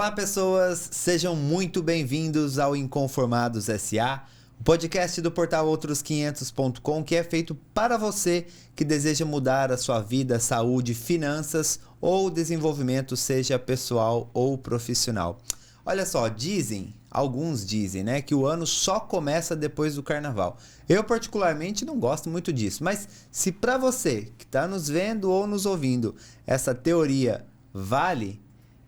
Olá, pessoas! Sejam muito bem-vindos ao Inconformados S.A., o podcast do portal Outros500.com, que é feito para você que deseja mudar a sua vida, saúde, finanças ou desenvolvimento, seja pessoal ou profissional. Olha só, alguns dizem, né, que o ano só começa depois do carnaval. Eu particularmente não gosto muito disso, mas se para você que está nos vendo ou nos ouvindo, essa teoria vale,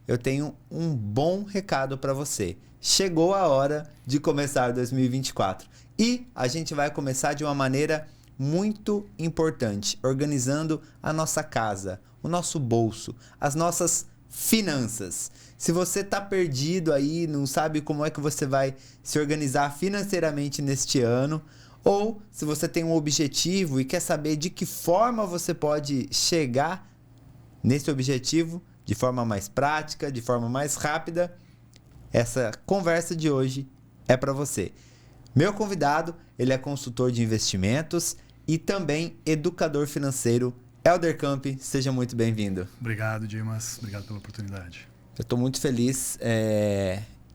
eu tenho um bom recado para você. Chegou a hora de começar 2024 e a gente vai começar de uma maneira muito importante, organizando a nossa casa, o nosso bolso, as nossas finanças. Se você está perdido aí, não sabe como é que você vai se organizar financeiramente neste ano, ou se você tem um objetivo e quer saber de que forma você pode chegar nesse objetivo, de forma mais prática, de forma mais rápida, essa conversa de hoje é para você. Meu convidado, ele é consultor de investimentos e também educador financeiro. Helder Camp, seja muito bem-vindo. Obrigado, Dimas. Obrigado pela oportunidade. Eu estou muito feliz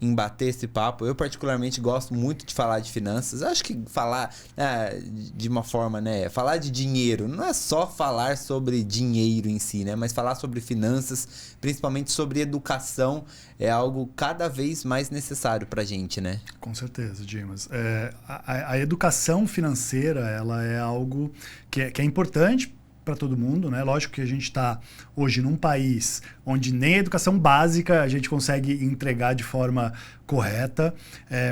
em bater esse papo. Eu particularmente gosto muito de falar de finanças. Eu acho que falar de uma forma, né? Falar de dinheiro não é só falar sobre dinheiro em si, né? Mas falar sobre finanças, principalmente sobre educação, é algo cada vez mais necessário para a gente, né? Com certeza, Dimas. A educação financeira, ela é algo que é importante para todo mundo, né? Lógico que a gente está hoje num país onde nem a educação básica a gente consegue entregar de forma correta,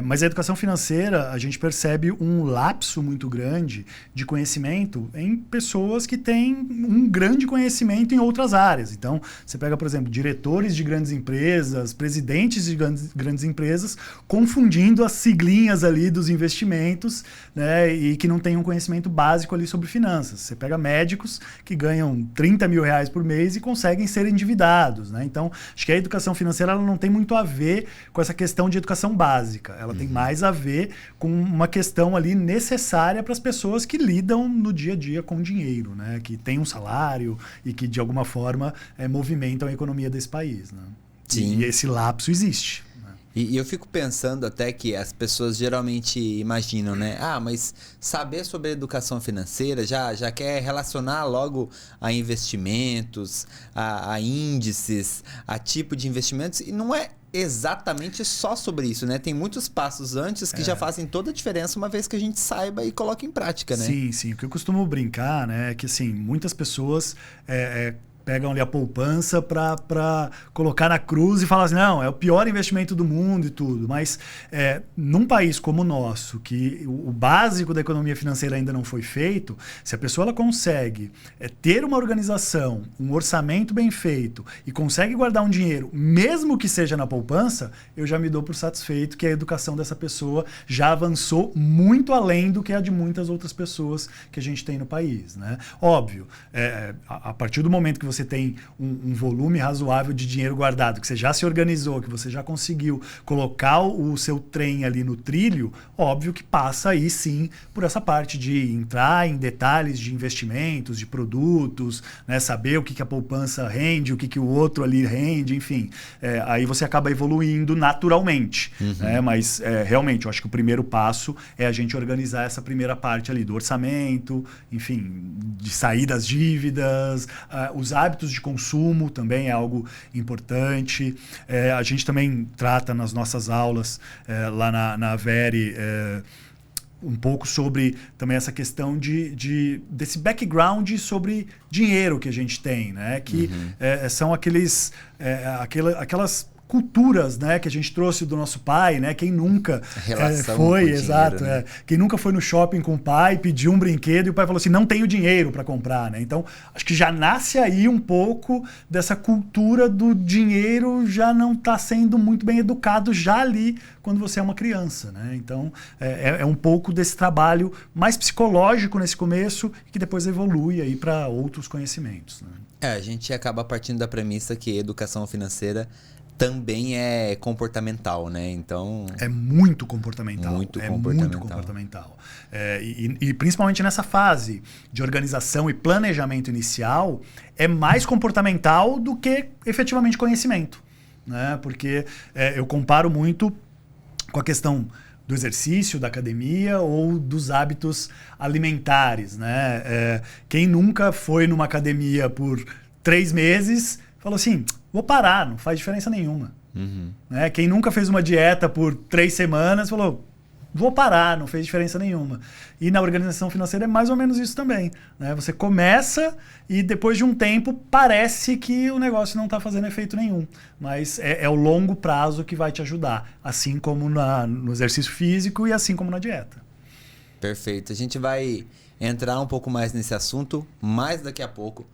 mas a educação financeira, a gente percebe um lapso muito grande de conhecimento em pessoas que têm um grande conhecimento em outras áreas. Então, você pega, por exemplo, diretores de grandes empresas, presidentes de grandes empresas, confundindo as siglinhas ali dos investimentos, né, e que não têm um conhecimento básico ali sobre finanças. Você pega médicos que ganham 30 mil reais por mês e conseguem ser endividados, né? Então, acho que a educação financeira ela não tem muito a ver com essa questão de educação básica. Ela tem mais a ver com uma questão ali necessária para as pessoas que lidam no dia a dia com dinheiro, né? Que tem um salário e que, de alguma forma, movimentam a economia desse país, né? Sim. E esse lapso existe. E eu fico pensando até que as pessoas geralmente imaginam, né? Mas saber sobre educação financeira já quer relacionar logo a investimentos, a índices, a tipo de investimentos. E não é exatamente só sobre isso, né? Tem muitos passos antes que já fazem toda a diferença uma vez que a gente saiba e coloque em prática, né? Sim, sim. O que eu costumo brincar, né, é que assim, muitas pessoas pegam ali a poupança para colocar na cruz e falar assim, não, é o pior investimento do mundo e tudo. Mas num país como o nosso, que o básico da economia financeira ainda não foi feito, se a pessoa ela consegue ter uma organização, um orçamento bem feito e consegue guardar um dinheiro, mesmo que seja na poupança, eu já me dou por satisfeito que a educação dessa pessoa já avançou muito além do que a de muitas outras pessoas que a gente tem no país, né? Óbvio, a partir do momento que você tem um volume razoável de dinheiro guardado, que você já se organizou, que você já conseguiu colocar o seu trem ali no trilho, óbvio que passa aí sim por essa parte de entrar em detalhes de investimentos, de produtos, né, saber o que a poupança rende, o que o outro ali rende, enfim. Aí você acaba evoluindo naturalmente. Né? Mas realmente, eu acho que o primeiro passo é a gente organizar essa primeira parte ali do orçamento, enfim, de sair das dívidas, os hábitos de consumo também é algo importante. A gente também trata nas nossas aulas lá na Veri um pouco sobre também essa questão desse background sobre dinheiro que a gente tem, né? Que são aquelas culturas, né, que a gente trouxe do nosso pai, né? Quem nunca foi, exato, dinheiro, né? Quem nunca foi no shopping com o pai, pediu um brinquedo e o pai falou assim, não tenho dinheiro para comprar, né? Então, acho que já nasce aí um pouco dessa cultura do dinheiro já não está sendo muito bem educado já ali quando você é uma criança, né? Então, é um pouco desse trabalho mais psicológico nesse começo que depois evolui aí para outros conhecimentos, né? A gente acaba partindo da premissa que educação financeira também é comportamental, né? Então... É muito comportamental. Muito comportamental. E principalmente nessa fase de organização e planejamento inicial, é mais comportamental do que efetivamente conhecimento. né? Porque eu comparo muito com a questão do exercício, da academia ou dos hábitos alimentares, né? Quem nunca foi numa academia por 3 meses falou assim, vou parar, não faz diferença nenhuma. Né? Quem nunca fez uma dieta por 3 semanas falou, vou parar, não fez diferença nenhuma. E na organização financeira é mais ou menos isso também, né? Você começa e depois de um tempo parece que o negócio não está fazendo efeito nenhum. Mas é o longo prazo que vai te ajudar, assim como no exercício físico e assim como na dieta. Perfeito. A gente vai entrar um pouco mais nesse assunto mais daqui a pouco,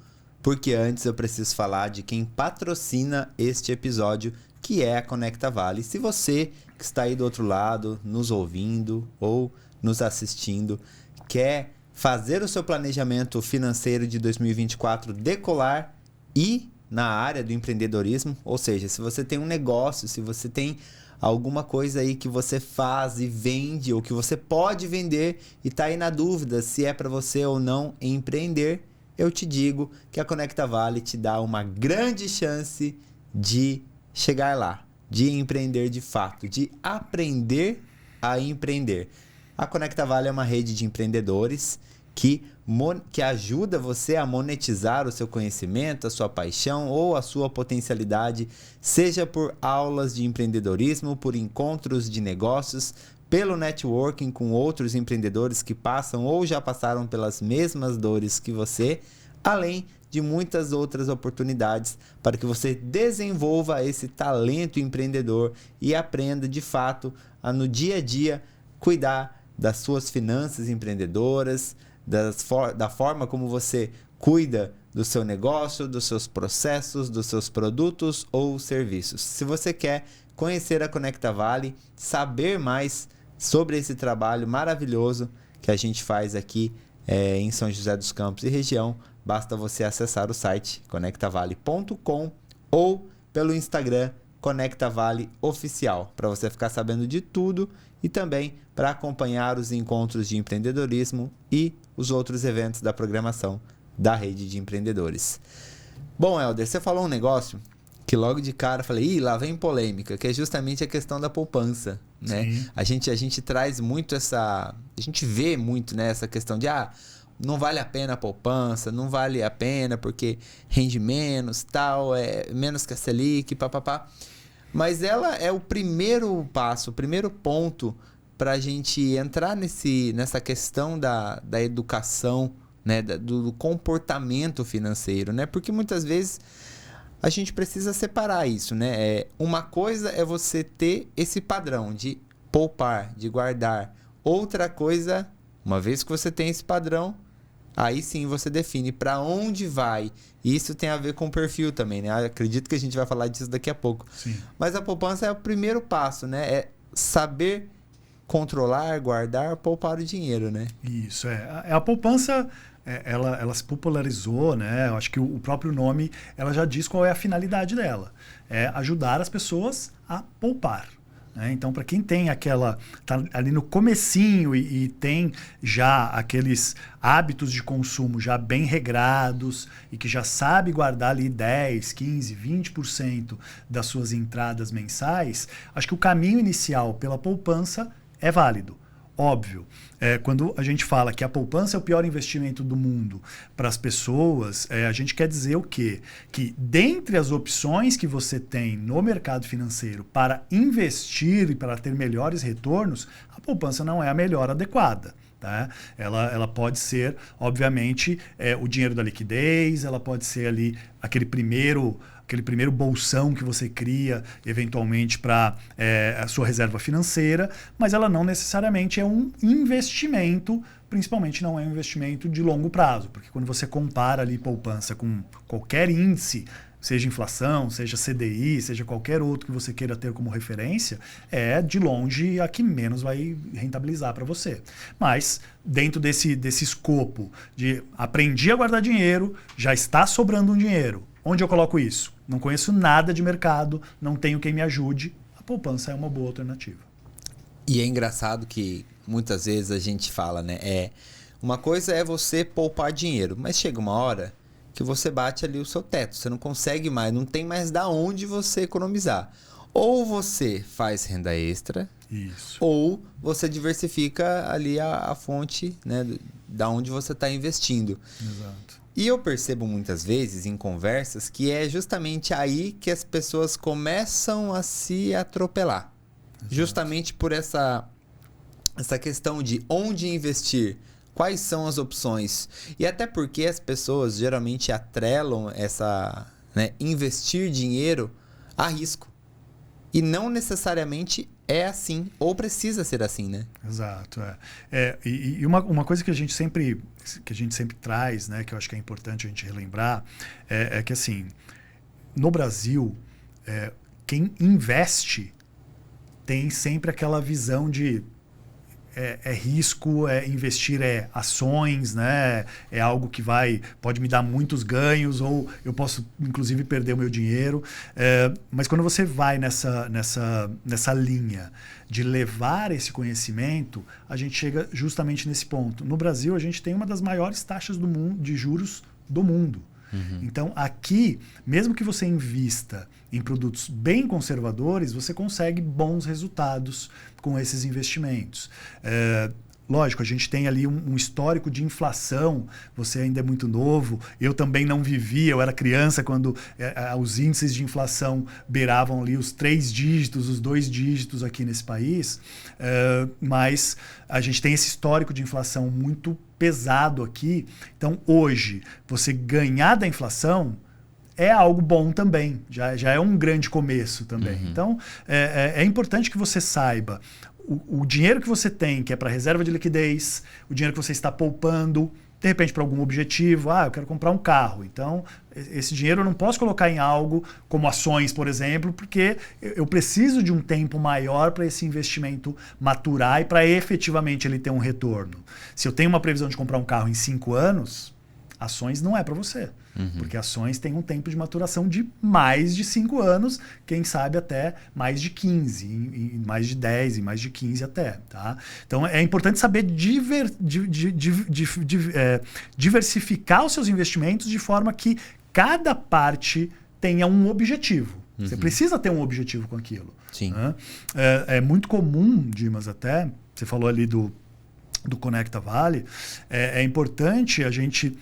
porque antes eu preciso falar de quem patrocina este episódio, que é a Conecta Vale. Se você que está aí do outro lado, nos ouvindo ou nos assistindo, quer fazer o seu planejamento financeiro de 2024 decolar e na área do empreendedorismo, ou seja, se você tem um negócio, se você tem alguma coisa aí que você faz e vende ou que você pode vender e está aí na dúvida se é para você ou não empreender, eu te digo que a Conecta Vale te dá uma grande chance de chegar lá, de empreender de fato, de aprender a empreender. A Conecta Vale é uma rede de empreendedores que ajuda você a monetizar o seu conhecimento, a sua paixão ou a sua potencialidade, seja por aulas de empreendedorismo, por encontros de negócios, pelo networking com outros empreendedores que passam ou já passaram pelas mesmas dores que você, além de muitas outras oportunidades para que você desenvolva esse talento empreendedor e aprenda de fato a no dia a dia cuidar das suas finanças empreendedoras, da forma como você cuida do seu negócio, dos seus processos, dos seus produtos ou serviços. Se você quer conhecer a Conecta Vale, saber mais sobre esse trabalho maravilhoso que a gente faz aqui em São José dos Campos e região, basta você acessar o site conectavale.com ou pelo Instagram Conecta Vale Oficial, para você ficar sabendo de tudo e também para acompanhar os encontros de empreendedorismo e os outros eventos da programação da rede de empreendedores. Bom, Helder, você falou um negócio que logo de cara eu falei, lá vem polêmica, que é justamente a questão da poupança, né? A gente traz muito a gente vê muito, né, essa questão de não vale a pena a poupança, não vale a pena porque rende menos, tal, é menos que a Selic, papapá. Mas ela é o primeiro passo, o primeiro ponto para a gente entrar nessa questão da educação, né, do comportamento financeiro, né? Porque muitas vezes a gente precisa separar isso, né? Uma coisa é você ter esse padrão de poupar, de guardar. Outra coisa, uma vez que você tem esse padrão, aí sim você define para onde vai. E isso tem a ver com o perfil também, né? Acredito que a gente vai falar disso daqui a pouco. Sim. Mas a poupança é o primeiro passo, né? É saber controlar, guardar, poupar o dinheiro, né? Isso, a poupança, ela se popularizou, né? Eu acho que o próprio nome, ela já diz qual é a finalidade dela. É ajudar as pessoas a poupar. Então, para quem tem tá ali no comecinho e tem já aqueles hábitos de consumo já bem regrados e que já sabe guardar ali 10, 15, 20% das suas entradas mensais, acho que o caminho inicial pela poupança é válido. Óbvio, quando a gente fala que a poupança é o pior investimento do mundo para as pessoas, a gente quer dizer o quê? Que dentre as opções que você tem no mercado financeiro para investir e para ter melhores retornos, a poupança não é a melhor adequada. Tá? Ela pode ser, obviamente, o dinheiro da liquidez, ela pode ser ali aquele primeiro bolsão que você cria eventualmente para a sua reserva financeira, mas ela não necessariamente é um investimento, principalmente não é um investimento de longo prazo, porque quando você compara ali poupança com qualquer índice, seja inflação, seja CDI, seja qualquer outro que você queira ter como referência, é de longe a que menos vai rentabilizar para você. Mas dentro desse escopo de aprendi a guardar dinheiro, já está sobrando um dinheiro. Onde eu coloco isso? Não conheço nada de mercado, não tenho quem me ajude. A poupança é uma boa alternativa. E é engraçado que muitas vezes a gente fala, né? Uma coisa é você poupar dinheiro, mas chega uma hora que você bate ali o seu teto. Você não consegue mais, não tem mais da onde você economizar. Ou você faz renda extra, Isso. ou você diversifica ali a fonte, né, da onde você está investindo. Exato. E eu percebo muitas vezes em conversas que é justamente aí que as pessoas começam a se atropelar. Exato. Justamente por essa questão de onde investir, quais são as opções. E até porque as pessoas geralmente atrelam investir dinheiro a risco. E não necessariamente é assim, ou precisa ser assim, né? Exato. E uma coisa que a gente sempre traz, né, que eu acho que é importante a gente relembrar, é que assim, no Brasil, quem investe tem sempre aquela visão de risco, investir ações, né? É algo que pode me dar muitos ganhos, ou eu posso, inclusive, perder o meu dinheiro. Mas quando você vai nessa linha de levar esse conhecimento, a gente chega justamente nesse ponto. No Brasil, a gente tem uma das maiores taxas de juros do mundo. Uhum. Então, aqui, mesmo que você invista em produtos bem conservadores, você consegue bons resultados com esses investimentos. Lógico, a gente tem ali um histórico de inflação, você ainda é muito novo, eu também não vivi, eu era criança quando os índices de inflação beiravam ali os 3 dígitos, os 2 dígitos aqui nesse país, mas a gente tem esse histórico de inflação muito pesado aqui. Então, hoje, você ganhar da inflação é algo bom também, já é um grande começo também. Uhum. Então, é importante que você saiba o dinheiro que você tem, que é para reserva de liquidez, o dinheiro que você está poupando, de repente para algum objetivo, eu quero comprar um carro. Então, esse dinheiro eu não posso colocar em algo como ações, por exemplo, porque eu preciso de um tempo maior para esse investimento maturar e para efetivamente ele ter um retorno. Se eu tenho uma previsão de comprar um carro em 5 anos, ações não é para você. Uhum. Porque ações têm um tempo de maturação de mais de 5 anos, quem sabe até mais de 15, e mais de 10 e mais de 15 até. Tá? Então é importante saber diversificar os seus investimentos de forma que cada parte tenha um objetivo. Uhum. Você precisa ter um objetivo com aquilo. Sim. Né? É muito comum, Dimas, até, você falou ali do Conecta Vale, é importante a gente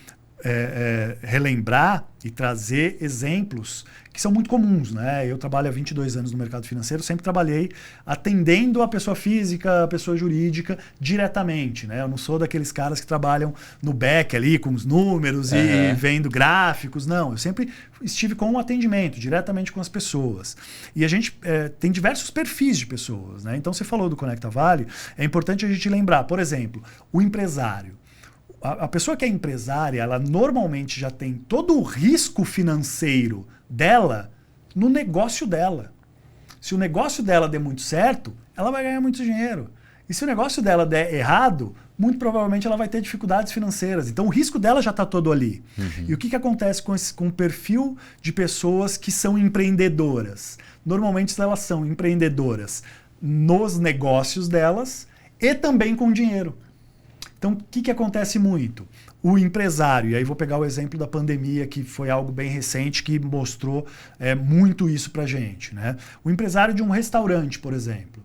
relembrar e trazer exemplos que são muito comuns, né? Eu trabalho há 22 anos no mercado financeiro, sempre trabalhei atendendo a pessoa física, a pessoa jurídica diretamente, né? Eu não sou daqueles caras que trabalham no back ali com os números e vendo gráficos, não. Eu sempre estive com o atendimento, diretamente com as pessoas. E a gente tem diversos perfis de pessoas, né? Então, você falou do Conecta Vale, é importante a gente lembrar, por exemplo, o empresário. A pessoa que é empresária, ela normalmente já tem todo o risco financeiro dela no negócio dela. Se o negócio dela der muito certo, ela vai ganhar muito dinheiro. E se o negócio dela der errado, muito provavelmente ela vai ter dificuldades financeiras. Então o risco dela já está todo ali. Uhum. E o que acontece com o perfil de pessoas que são empreendedoras? Normalmente elas são empreendedoras nos negócios delas e também com dinheiro. Então, o que acontece muito? O empresário, e aí vou pegar o exemplo da pandemia, que foi algo bem recente, que mostrou muito isso pra gente, né? O empresário de um restaurante, por exemplo.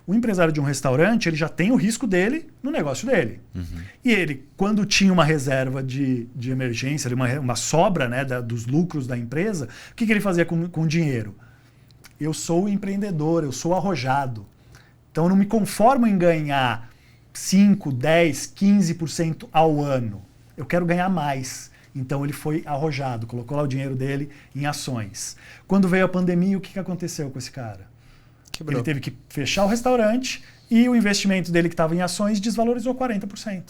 O empresário de um restaurante, ele já tem o risco dele no negócio dele. Uhum. E ele, quando tinha uma reserva de emergência, uma sobra, né, dos lucros da empresa, o que ele fazia com o dinheiro? Eu sou empreendedor, eu sou arrojado. Então, eu não me conformo em ganhar 5, 10, 15% ao ano. Eu quero ganhar mais. Então ele foi arrojado, colocou lá o dinheiro dele em ações. Quando veio a pandemia, o que aconteceu com esse cara? Quebrou. Ele teve que fechar o restaurante e o investimento dele que estava em ações desvalorizou 40%.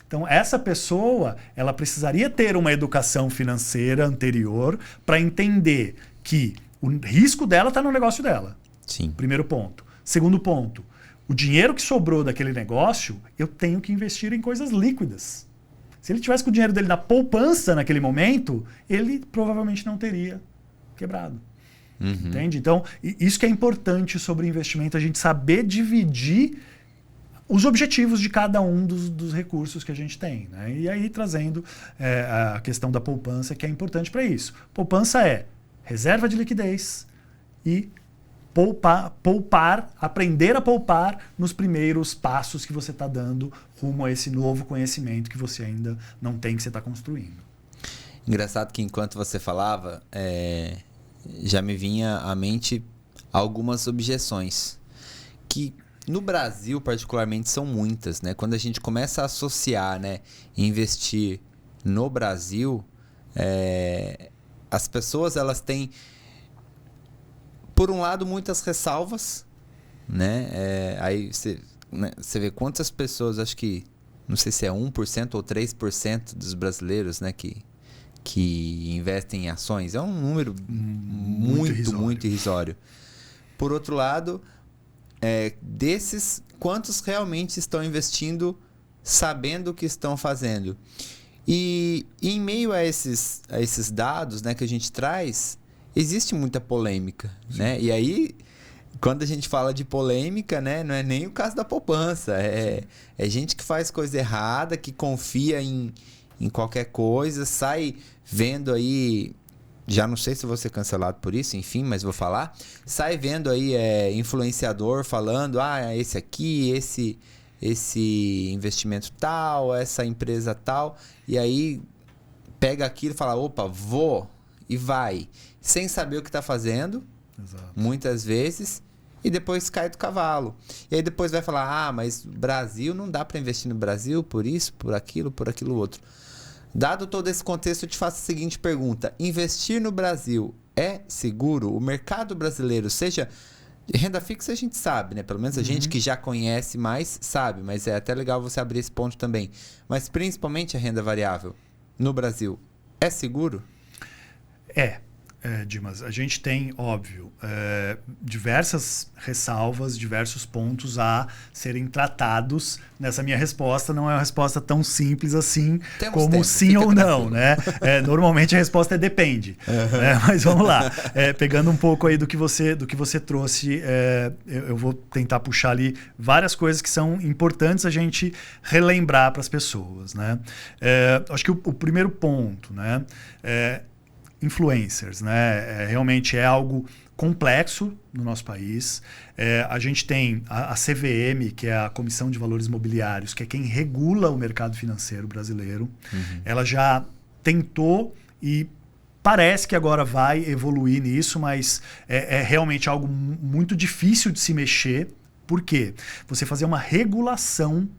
Então essa pessoa, ela precisaria ter uma educação financeira anterior para entender que o risco dela está no negócio dela. Sim. Primeiro ponto. Segundo ponto. O dinheiro que sobrou daquele negócio, eu tenho que investir em coisas líquidas. Se ele tivesse com o dinheiro dele na poupança naquele momento, ele provavelmente não teria quebrado. Uhum. Entende? Então, isso que é importante sobre investimento, a gente saber dividir os objetivos de cada um dos recursos que a gente tem, né? E aí trazendo a questão da poupança, que é importante para isso. Poupança é reserva de liquidez e poupar, aprender a poupar nos primeiros passos que você está dando rumo a esse novo conhecimento que você ainda não tem, que você está construindo. Engraçado que enquanto você falava, já me vinha à mente algumas objeções que no Brasil particularmente são muitas, né? Quando a gente começa a associar, né, investir no Brasil, as pessoas elas têm, por um lado, muitas ressalvas, né? Aí você vê quantas pessoas, acho que, não sei se é 1% ou 3% dos brasileiros, né, que investem em ações. É um número muito irrisório. Por outro lado, desses, quantos realmente estão investindo sabendo o que estão fazendo? E em meio a esses dados, né, que a gente traz, existe muita polêmica, né? E aí, quando a gente fala de polêmica, né, não é nem o caso da poupança. É gente que faz coisa errada, que confia em qualquer coisa, sai vendo aí... Já não sei se vou ser cancelado por isso, enfim, mas vou falar. Sai vendo aí influenciador falando, esse aqui, esse investimento tal, essa empresa tal. E aí pega aquilo e fala, opa, vou e vai. Sem saber o que está fazendo, exato, muitas vezes, e depois cai do cavalo. E aí depois vai falar, mas Brasil, não dá para investir no Brasil por isso, por aquilo outro. Dado todo esse contexto, eu te faço a seguinte pergunta. Investir no Brasil é seguro? O mercado brasileiro, seja renda fixa, a gente sabe, né? Pelo menos a gente que já conhece mais sabe, mas é até legal você abrir esse ponto também. Mas principalmente a renda variável no Brasil, é seguro? Dimas, a gente tem, óbvio, diversas ressalvas, diversos pontos a serem tratados nessa minha resposta. Não é uma resposta tão simples assim, como sim ou não, né? Normalmente a resposta é depende. Mas vamos lá. Pegando um pouco aí do que você trouxe, eu vou tentar puxar ali várias coisas que são importantes a gente relembrar para as pessoas, né? Acho que o primeiro ponto, né? Influencers, né? Realmente é algo complexo no nosso país. A gente tem a CVM, que é a Comissão de Valores Mobiliários, que é quem regula o mercado financeiro brasileiro. Ela já tentou e parece que agora vai evoluir nisso, mas é realmente algo muito difícil de se mexer. Por quê? Você fazer uma regulação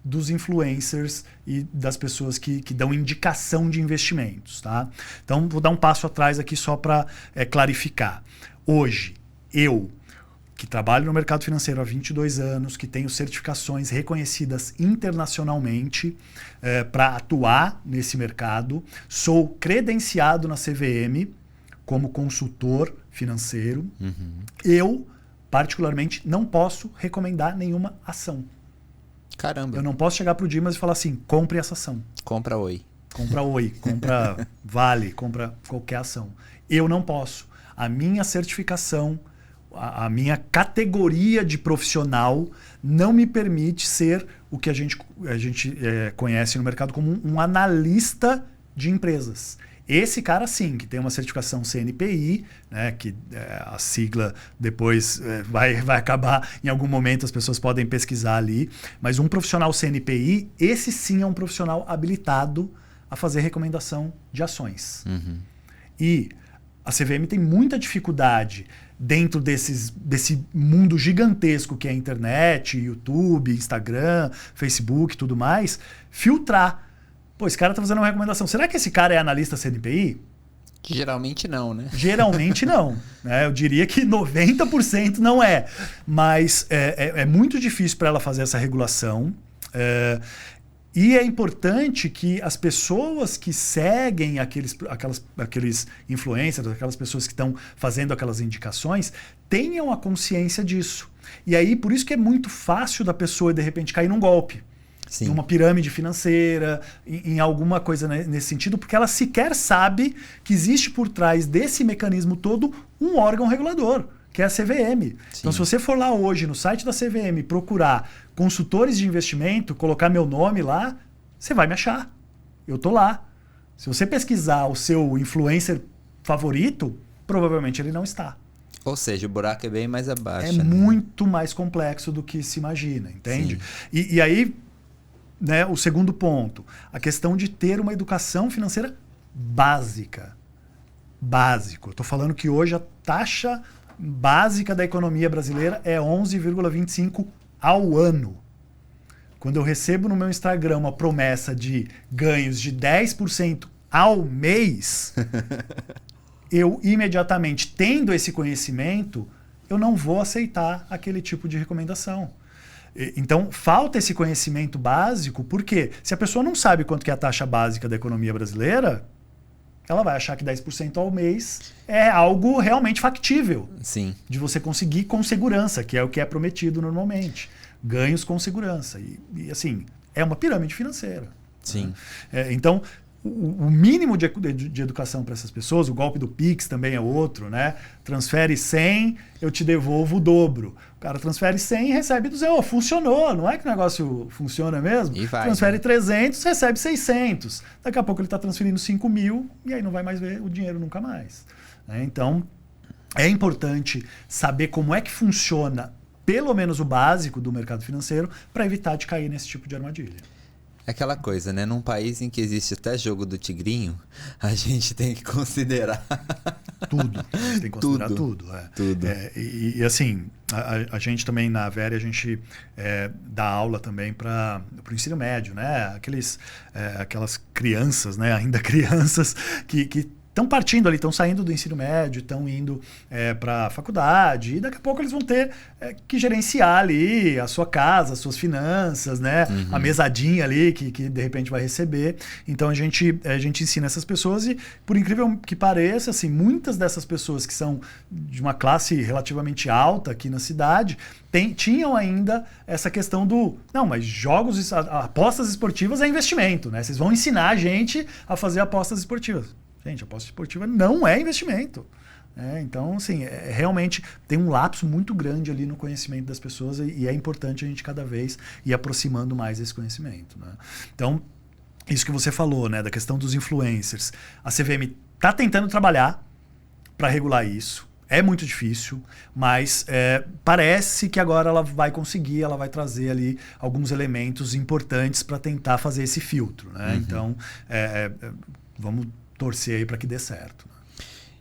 dos influencers e das pessoas que dão indicação de investimentos, tá? Então, vou dar um passo atrás aqui só para clarificar. Hoje, eu, que trabalho no mercado financeiro há 22 anos, que tenho certificações reconhecidas internacionalmente para atuar nesse mercado, sou credenciado na CVM como consultor financeiro. Eu, particularmente, não posso recomendar nenhuma ação. Caramba. Eu não posso chegar pro Dimas e falar assim, compre essa ação. Compra Oi. Compra Oi, compra Vale, compra qualquer ação. Eu não posso. A minha certificação, a minha categoria de profissional não me permite ser o que a gente conhece no mercado como um analista de empresas. Esse cara, sim, que tem uma certificação CNPI, né, que a sigla depois vai acabar em algum momento, as pessoas podem pesquisar ali. Mas um profissional CNPI, esse sim é um profissional habilitado a fazer recomendação de ações. E a CVM tem muita dificuldade dentro desse mundo gigantesco que é a internet, YouTube, Instagram, Facebook e tudo mais, filtrar. Pô, esse cara tá fazendo uma recomendação. Será que esse cara é analista CNPI? Geralmente não, né? Geralmente não. Eu diria que 90% não é. Mas é muito difícil para ela fazer essa regulação. E é importante que as pessoas que seguem aqueles influencers, aquelas pessoas que estão fazendo aquelas indicações, tenham a consciência disso. E aí, por isso que é muito fácil da pessoa, de repente, cair num golpe. Sim. Em uma pirâmide financeira, em alguma coisa nesse sentido, porque ela sequer sabe que existe por trás desse mecanismo todo um órgão regulador, que é a CVM. Sim. Então, se você for lá hoje no site da CVM procurar consultores de investimento, colocar meu nome lá, você vai me achar. Eu tô lá. Se você pesquisar o seu influencer favorito, provavelmente ele não está. Ou seja, o buraco é bem mais abaixo. É muito mais complexo do que se imagina, entende? E aí, né, o segundo ponto, a questão de ter uma educação financeira básica. Básico. Estou falando que hoje a taxa básica da economia brasileira é 11,25 ao ano. Quando eu recebo no meu Instagram uma promessa de ganhos de 10% ao mês, eu imediatamente, tendo esse conhecimento, eu não vou aceitar aquele tipo de recomendação. Então, falta esse conhecimento básico, porque se a pessoa não sabe quanto que é a taxa básica da economia brasileira, ela vai achar que 10% ao mês é algo realmente factível. Sim. De você conseguir com segurança, que é o que é prometido normalmente. Ganhos com segurança. E assim, é uma pirâmide financeira. Sim. Né? Então, o mínimo de educação para essas pessoas, o golpe do Pix também é outro, né? Transfere 100, eu te devolvo o dobro. O cara transfere 100 e recebe 200. Funcionou, não é que o negócio funciona mesmo? E vai, transfere, né? 300, recebe 600. Daqui a pouco ele está transferindo 5 mil e aí não vai mais ver o dinheiro nunca mais. Né? Então, é importante saber como é que funciona pelo menos o básico do mercado financeiro para evitar de cair nesse tipo de armadilha. É aquela coisa, né? Num país em que existe até jogo do tigrinho, a gente tem que considerar tudo. A gente tem que considerar tudo. Tudo. E assim, a gente também na Very, a gente dá aula também para o ensino médio, né? Aquelas crianças, né? Ainda crianças que estão partindo ali, estão saindo do ensino médio, estão indo para a faculdade, e daqui a pouco eles vão ter que gerenciar ali a sua casa, as suas finanças, né? Uhum. A mesadinha ali que de repente vai receber. Então a gente ensina essas pessoas e, por incrível que pareça, assim, muitas dessas pessoas que são de uma classe relativamente alta aqui na cidade tinham ainda essa questão não, mas apostas esportivas é investimento, né? Vocês vão ensinar a gente a fazer apostas esportivas. Gente, aposta esportiva não é investimento. Então, assim, realmente tem um lapso muito grande ali no conhecimento das pessoas e é importante a gente cada vez ir aproximando mais esse conhecimento. Né? Então, isso que você falou, né, da questão dos influencers. A CVM está tentando trabalhar para regular isso. É muito difícil, mas parece que agora ela vai conseguir, ela vai trazer ali alguns elementos importantes para tentar fazer esse filtro. Né? Uhum. Então, vamos torcer aí para que dê certo.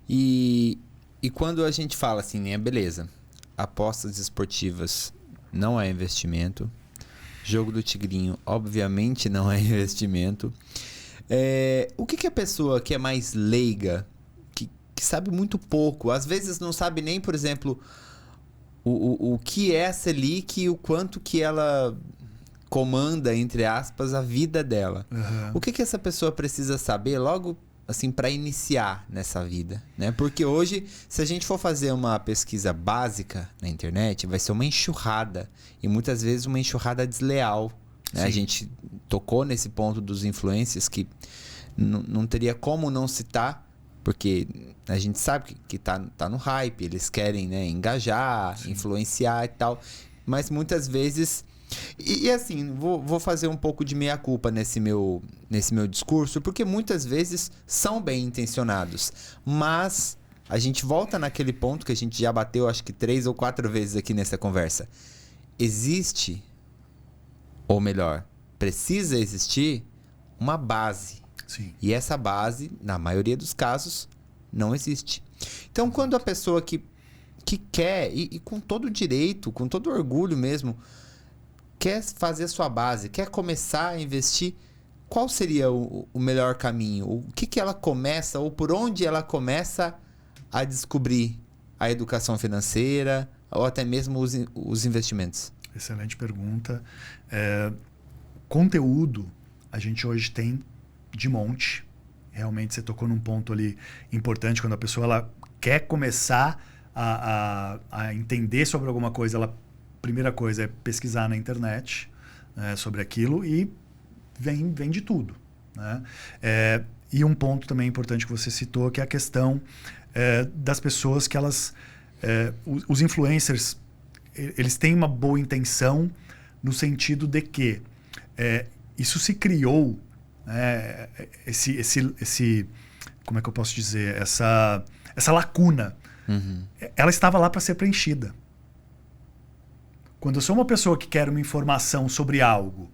E quando a gente fala assim, né, beleza, apostas esportivas não é investimento, jogo do tigrinho obviamente não é investimento, o que a pessoa que é mais leiga, que sabe muito pouco, às vezes não sabe nem, por exemplo, o que é a Selic e o quanto que ela comanda, entre aspas, a vida dela. Uhum. O que essa pessoa precisa saber logo assim, para iniciar nessa vida, né? Porque hoje, se a gente for fazer uma pesquisa básica na internet, vai ser uma enxurrada, e muitas vezes uma enxurrada desleal, né? A gente tocou nesse ponto dos influencers que não teria como não citar, porque a gente sabe que tá no hype, eles querem, né, engajar, influenciar e tal, mas muitas vezes... E assim, vou fazer um pouco de meia-culpa nesse meu discurso, porque muitas vezes são bem intencionados, mas a gente volta naquele ponto que a gente já bateu acho que 3 ou 4 vezes aqui nessa conversa. Existe, ou melhor, precisa existir uma base. Sim. E essa base, na maioria dos casos, não existe. Então, quando a pessoa que quer, e com todo direito, com todo orgulho mesmo, quer fazer a sua base, quer começar a investir, qual seria o melhor caminho? O que ela começa, ou por onde ela começa a descobrir a educação financeira, ou até mesmo os investimentos? Excelente pergunta. Conteúdo, a gente hoje tem de monte. Realmente você tocou num ponto ali importante, quando a pessoa ela quer começar a entender sobre alguma coisa, primeira coisa é pesquisar na internet, né, sobre aquilo, e vem de tudo. Né? E um ponto também importante que você citou, que é a questão das pessoas que elas os influencers, eles têm uma boa intenção no sentido de que isso se criou, como é que eu posso dizer, essa lacuna, ela estava lá para ser preenchida. Quando eu sou uma pessoa que quer uma informação sobre algo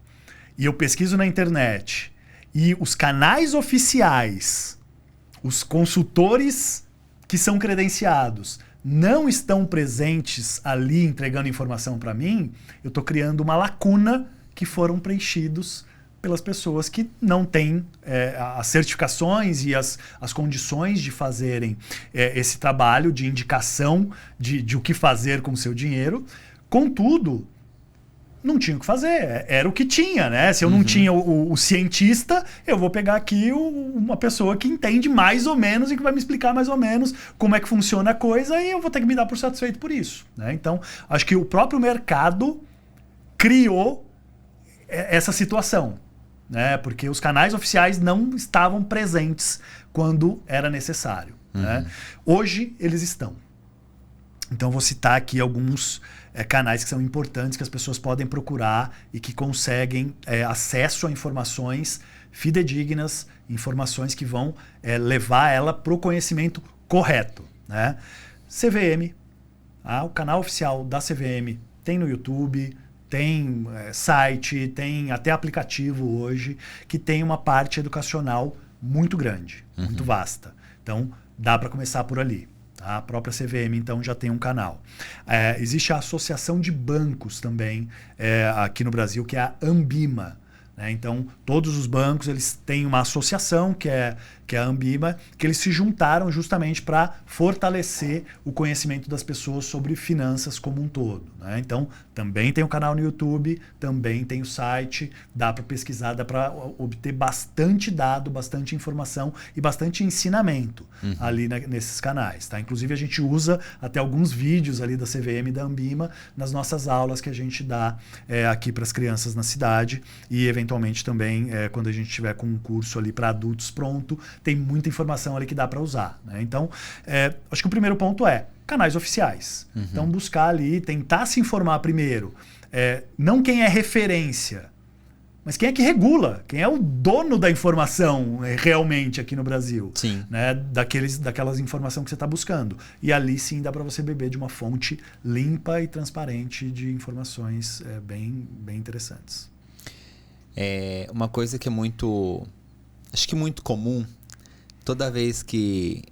e eu pesquiso na internet e os canais oficiais, os consultores que são credenciados, não estão presentes ali entregando informação para mim, eu estou criando uma lacuna que foram preenchidos pelas pessoas que não têm as certificações e as condições de fazerem esse trabalho de indicação de o que fazer com o seu dinheiro. Contudo, não tinha o que fazer, era o que tinha, né? Se eu não tinha o cientista, eu vou pegar aqui uma pessoa que entende mais ou menos e que vai me explicar mais ou menos como é que funciona a coisa e eu vou ter que me dar por satisfeito por isso, né? Então, acho que o próprio mercado criou essa situação, né? Porque os canais oficiais não estavam presentes quando era necessário, né? Hoje, eles estão. Então, vou citar aqui alguns canais que são importantes, que as pessoas podem procurar e que conseguem acesso a informações fidedignas, informações que vão levar ela para o conhecimento correto, né? CVM, o canal oficial da CVM tem no YouTube, tem site, tem até aplicativo hoje, que tem uma parte educacional muito grande, muito vasta. Então, dá para começar por ali. A própria CVM, então, já tem um canal. Existe a Associação de Bancos também aqui no Brasil, que é a Ambima, né? Então, todos os bancos eles têm uma associação, que é a Ambima, que eles se juntaram justamente para fortalecer o conhecimento das pessoas sobre finanças como um todo, né? Então, também tem um canal no YouTube, também tem o site, dá para pesquisar, dá para obter bastante dado, bastante informação e bastante ensinamento ali nesses canais, tá? Inclusive, a gente usa até alguns vídeos ali da CVM e da Ambima nas nossas aulas que a gente dá aqui para as crianças na cidade e, eventualmente, também quando a gente tiver com um curso ali para adultos pronto, tem muita informação ali que dá para usar, né? Então, acho que o primeiro ponto é canais oficiais. Então, buscar ali, tentar se informar primeiro. Não quem é referência, mas quem é que regula, quem é o dono da informação realmente aqui no Brasil. Sim. Né? Daquelas informações que você está buscando. E ali sim dá para você beber de uma fonte limpa e transparente de informações bem interessantes. Uma coisa que é acho que muito comum, toda vez que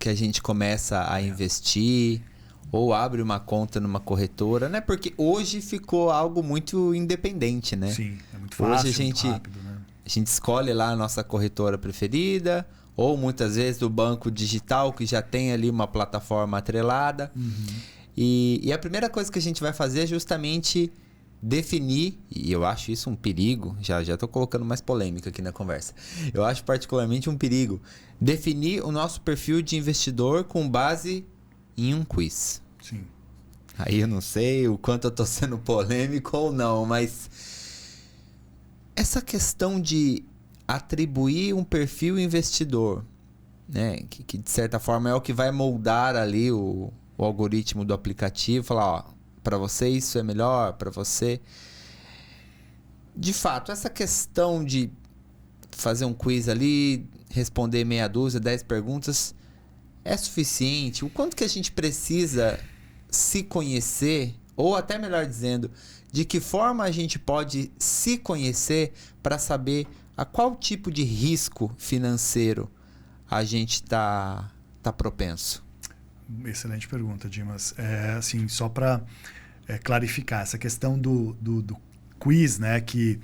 a gente começa a investir ou abre uma conta numa corretora, né? Porque hoje ficou algo muito independente, né? Sim, é muito fácil, hoje muito rápido, né? A gente escolhe lá a nossa corretora preferida, ou muitas vezes do banco digital que já tem ali uma plataforma atrelada. E a primeira coisa que a gente vai fazer é justamente definir, e eu acho isso um perigo, já estou colocando mais polêmica aqui na conversa, eu acho particularmente um perigo, definir o nosso perfil de investidor com base em um quiz. Sim. Aí eu não sei o quanto eu estou sendo polêmico ou não, mas essa questão de atribuir um perfil investidor, né, que de certa forma é o que vai moldar ali o algoritmo do aplicativo, falar, para você isso é melhor, para você... De fato, essa questão de fazer um quiz ali, responder meia dúzia, 10 perguntas, é suficiente? O quanto que a gente precisa se conhecer, ou até melhor dizendo, de que forma a gente pode se conhecer para saber a qual tipo de risco financeiro a gente está propenso? Excelente pergunta, Dimas. Assim, só para clarificar, essa questão do quiz, né, que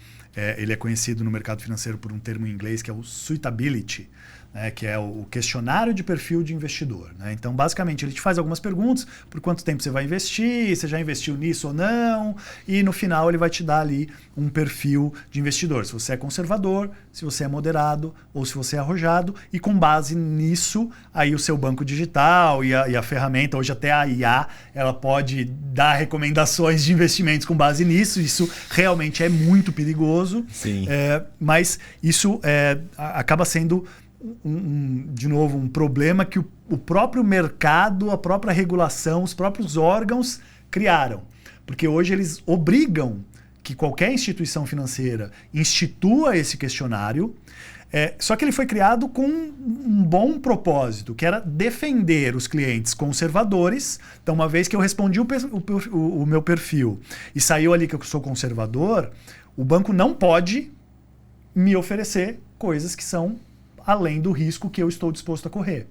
ele é conhecido no mercado financeiro por um termo em inglês que é o suitability, né, que é o questionário de perfil de investidor, né? Então, basicamente, ele te faz algumas perguntas, por quanto tempo você vai investir, você já investiu nisso ou não, e no final ele vai te dar ali um perfil de investidor, se você é conservador, se você é moderado ou se você é arrojado, e com base nisso, aí o seu banco digital e a ferramenta, hoje até a IA, ela pode dar recomendações de investimentos com base nisso, isso realmente é muito perigoso. Sim. Mas isso acaba sendo de novo, um problema que o próprio mercado, a própria regulação, os próprios órgãos criaram. Porque hoje eles obrigam que qualquer instituição financeira institua esse questionário. Só que ele foi criado com um bom propósito, que era defender os clientes conservadores. Então, uma vez que eu respondi o meu perfil e saiu ali que eu sou conservador, o banco não pode me oferecer coisas que são além do risco que eu estou disposto a correr.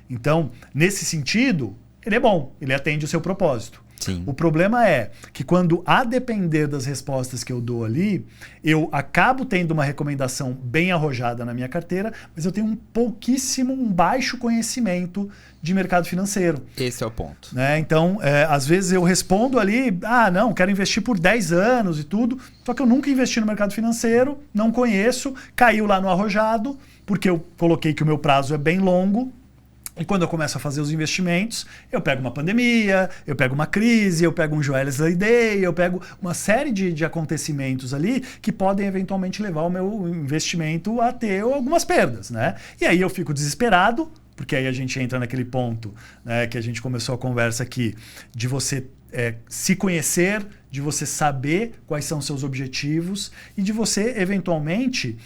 Então, nesse sentido, ele é bom, ele atende o seu propósito. Sim. O problema é que quando, a depender das respostas que eu dou ali, eu acabo tendo uma recomendação bem arrojada na minha carteira, mas eu tenho um baixo conhecimento de mercado financeiro. Esse é o ponto. Então, às vezes eu respondo ali, não, quero investir por 10 anos e tudo, só que eu nunca investi no mercado financeiro, não conheço, caiu lá no arrojado, porque eu coloquei que o meu prazo é bem longo. E quando eu começo a fazer os investimentos, eu pego uma pandemia, eu pego uma crise, eu pego um Joelis Day, eu pego uma série de acontecimentos ali que podem eventualmente levar o meu investimento a ter algumas perdas, né? E aí eu fico desesperado, porque aí a gente entra naquele ponto, né, que a gente começou a conversa aqui, de você se conhecer, de você saber quais são seus objetivos e de você eventualmente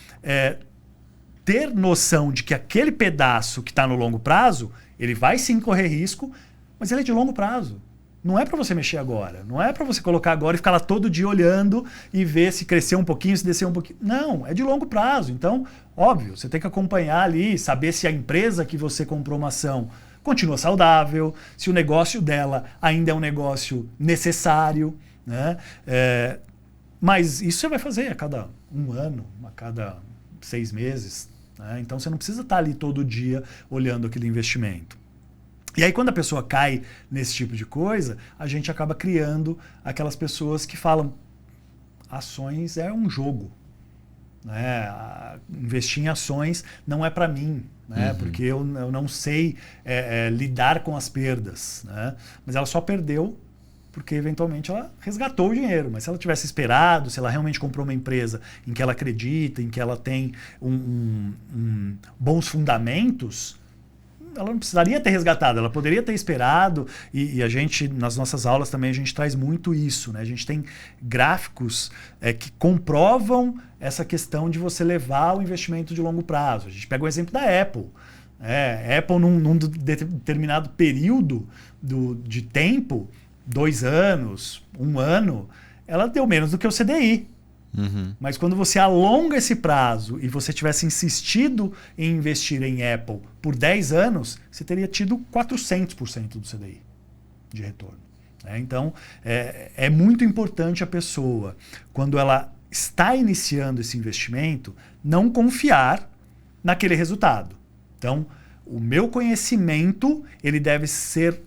ter noção de que aquele pedaço que está no longo prazo, ele vai sim correr risco, mas ele é de longo prazo. Não é para você mexer agora. Não é para você colocar agora e ficar lá todo dia olhando e ver se crescer um pouquinho, se descer um pouquinho. Não, é de longo prazo. Então, óbvio, você tem que acompanhar ali, saber se a empresa que você comprou uma ação continua saudável, se o negócio dela ainda é um negócio necessário, né? Mas isso você vai fazer a cada 1 ano, a cada 6 meses. Então você não precisa estar ali todo dia olhando aquele investimento. E aí quando a pessoa cai nesse tipo de coisa, a gente acaba criando aquelas pessoas que falam: ações é um jogo, né? Investir em ações não é para mim, né? Porque eu não sei lidar com as perdas, né? Mas ela só perdeu porque eventualmente ela resgatou o dinheiro. Mas se ela tivesse esperado, se ela realmente comprou uma empresa em que ela acredita, em que ela tem bons fundamentos, ela não precisaria ter resgatado, ela poderia ter esperado. E a gente, nas nossas aulas também, a gente traz muito isso, né? A gente tem gráficos que comprovam essa questão de você levar o investimento de longo prazo. A gente pega o exemplo da Apple. Apple, num determinado período de tempo, 2 anos, 1 ano, ela deu menos do que o CDI. Mas quando você alonga esse prazo e você tivesse insistido em investir em Apple por 10 anos, você teria tido 400% do CDI de retorno. Então, é muito importante a pessoa, quando ela está iniciando esse investimento, não confiar naquele resultado. Então, o meu conhecimento ele deve ser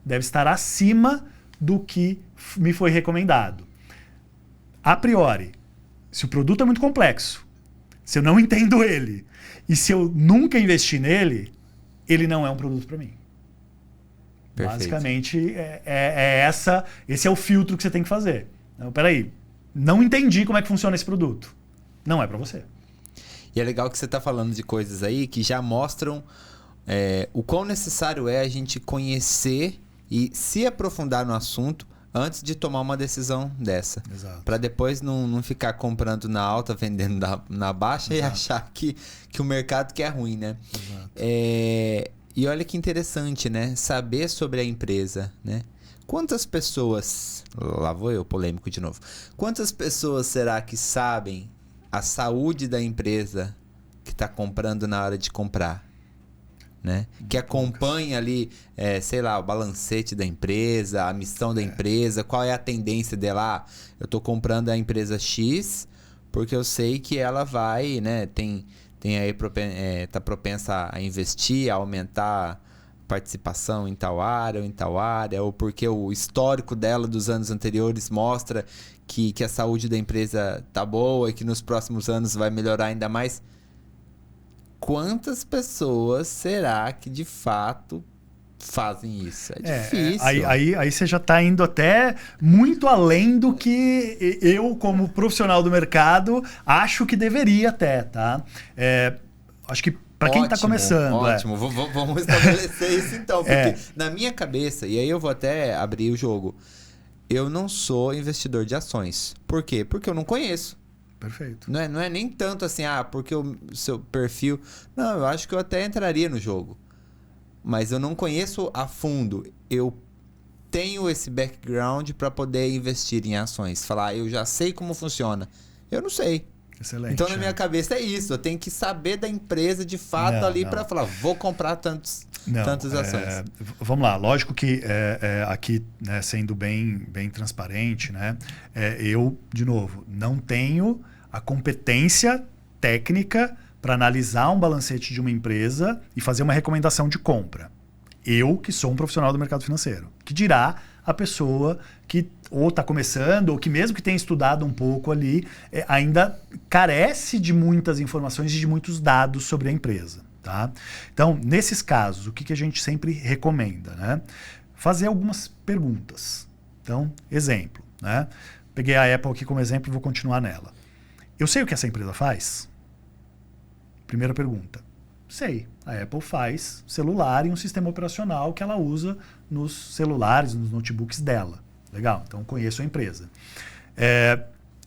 deve estar acima do que me foi recomendado. A priori, se o produto é muito complexo, se eu não entendo ele e se eu nunca investi nele, ele não é um produto para mim. Perfeito. Basicamente, esse é o filtro que você tem que fazer. Então, peraí, não entendi como é que funciona esse produto. Não é para você. E é legal que você está falando de coisas aí que já mostram o quão necessário é a gente conhecer e se aprofundar no assunto antes de tomar uma decisão dessa. Para depois não ficar comprando na alta, vendendo na baixa. Exato. E achar que o mercado que é ruim, né? Exato. E olha que interessante, né? Saber sobre a empresa, né? Quantas pessoas... Lá vou eu, polêmico de novo. Quantas pessoas será que sabem a saúde da empresa que está comprando na hora de comprar? Né? Que acompanha ali, sei lá, o balancete da empresa, a missão da empresa, qual é a tendência dela. Eu estou comprando a empresa X porque eu sei que ela vai, né, tem aí tá propensa a investir, a aumentar participação em tal área ou em tal área, ou porque o histórico dela dos anos anteriores mostra que a saúde da empresa tá boa e que nos próximos anos vai melhorar ainda mais. Quantas pessoas será que de fato fazem isso? É difícil. Aí você já está indo até muito além do que eu, como profissional do mercado, acho que deveria até, tá? Acho que para quem está começando... Ótimo, vamos estabelecer isso então. Porque na minha cabeça, e aí eu vou até abrir o jogo, eu não sou investidor de ações. Por quê? Porque eu não conheço. Perfeito. Não é nem tanto assim, porque o seu perfil... Não, eu acho que eu até entraria no jogo. Mas eu não conheço a fundo. Eu tenho esse background para poder investir em ações. Falar, eu já sei como funciona. Eu não sei. Excelente. Então, na minha cabeça é isso. Eu tenho que saber da empresa de fato para falar, vou comprar tantas ações. Vamos lá. Lógico que aqui, né, sendo bem transparente, né, eu, de novo, não tenho a competência técnica para analisar um balancete de uma empresa e fazer uma recomendação de compra. Eu, que sou um profissional do mercado financeiro. Que dirá a pessoa que ou está começando, ou que mesmo que tenha estudado um pouco ali, ainda carece de muitas informações e de muitos dados sobre a empresa. Tá? Então, nesses casos, o que a gente sempre recomenda? Né? Fazer algumas perguntas. Então, exemplo. Né? Peguei a Apple aqui como exemplo e vou continuar nela. Eu sei o que essa empresa faz? Primeira pergunta. Sei. A Apple faz celular e um sistema operacional que ela usa nos celulares, nos notebooks dela. Legal, então conheço a empresa.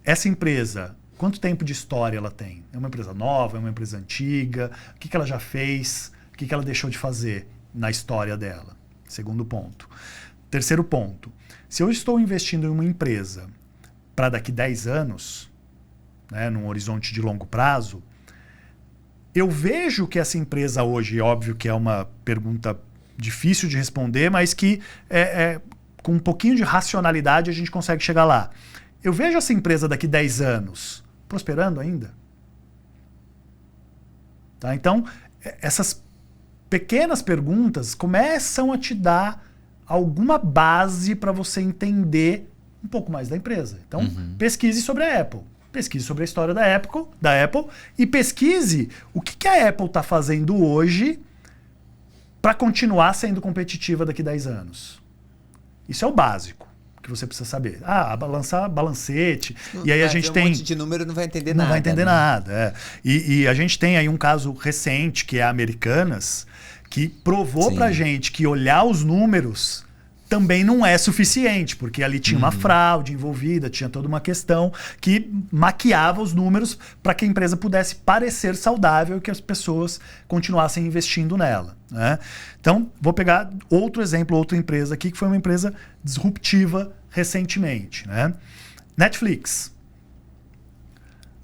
Essa empresa, quanto tempo de história ela tem? É uma empresa nova? É uma empresa antiga? O que ela já fez? O que ela deixou de fazer na história dela? Segundo ponto. Terceiro ponto. Se eu estou investindo em uma empresa para daqui 10 anos, né, num horizonte de longo prazo, eu vejo que essa empresa hoje, óbvio que é uma pergunta difícil de responder, mas que com um pouquinho de racionalidade a gente consegue chegar lá. Eu vejo essa empresa daqui 10 anos prosperando ainda? Tá? Então, essas pequenas perguntas começam a te dar alguma base para você entender um pouco mais da empresa. Então, pesquise sobre a Apple. Pesquise sobre a história da Apple e pesquise o que a Apple está fazendo hoje para continuar sendo competitiva daqui 10 anos. Isso é o básico que você precisa saber. Lançar balancete. E aí a gente tem... um monte de número, não vai entender nada. Não vai entender nada. E a gente tem aí um caso recente, que é a Americanas, que provou pra gente que olhar os números também não é suficiente, porque ali tinha uma fraude envolvida, tinha toda uma questão que maquiava os números para que a empresa pudesse parecer saudável e que as pessoas continuassem investindo nela. Né? Então, vou pegar outro exemplo, outra empresa aqui, que foi uma empresa disruptiva recentemente. Né? Netflix.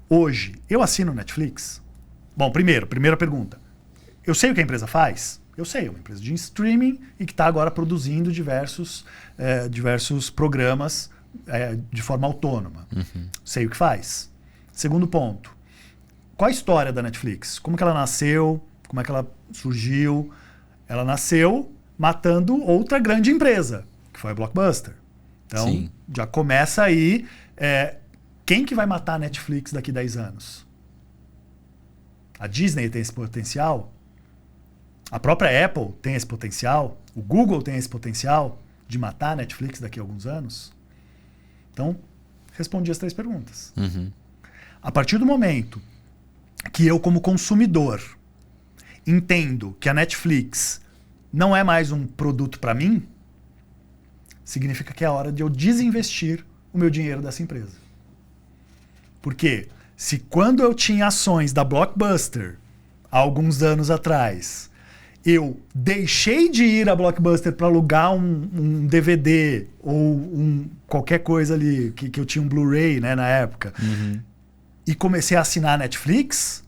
Hoje, eu assino Netflix? Bom, primeira pergunta. Eu sei o que a empresa faz? Eu sei, é uma empresa de streaming e que está agora produzindo diversos programas de forma autônoma. Sei o que faz. Segundo ponto, qual a história da Netflix? Como que ela nasceu? Como é que ela surgiu? Ela nasceu matando outra grande empresa, que foi a Blockbuster. Então, já começa aí, quem que vai matar a Netflix daqui a 10 anos? A Disney tem esse potencial? A própria Apple tem esse potencial, o Google tem esse potencial de matar a Netflix daqui a alguns anos? Então, respondi as 3 perguntas. A partir do momento que eu, como consumidor, entendo que a Netflix não é mais um produto para mim, significa que é a hora de eu desinvestir o meu dinheiro dessa empresa. Porque se quando eu tinha ações da Blockbuster, há alguns anos atrás, eu deixei de ir à Blockbuster para alugar um DVD ou qualquer coisa ali, que eu tinha um Blu-ray, né, na época, e comecei a assinar a Netflix,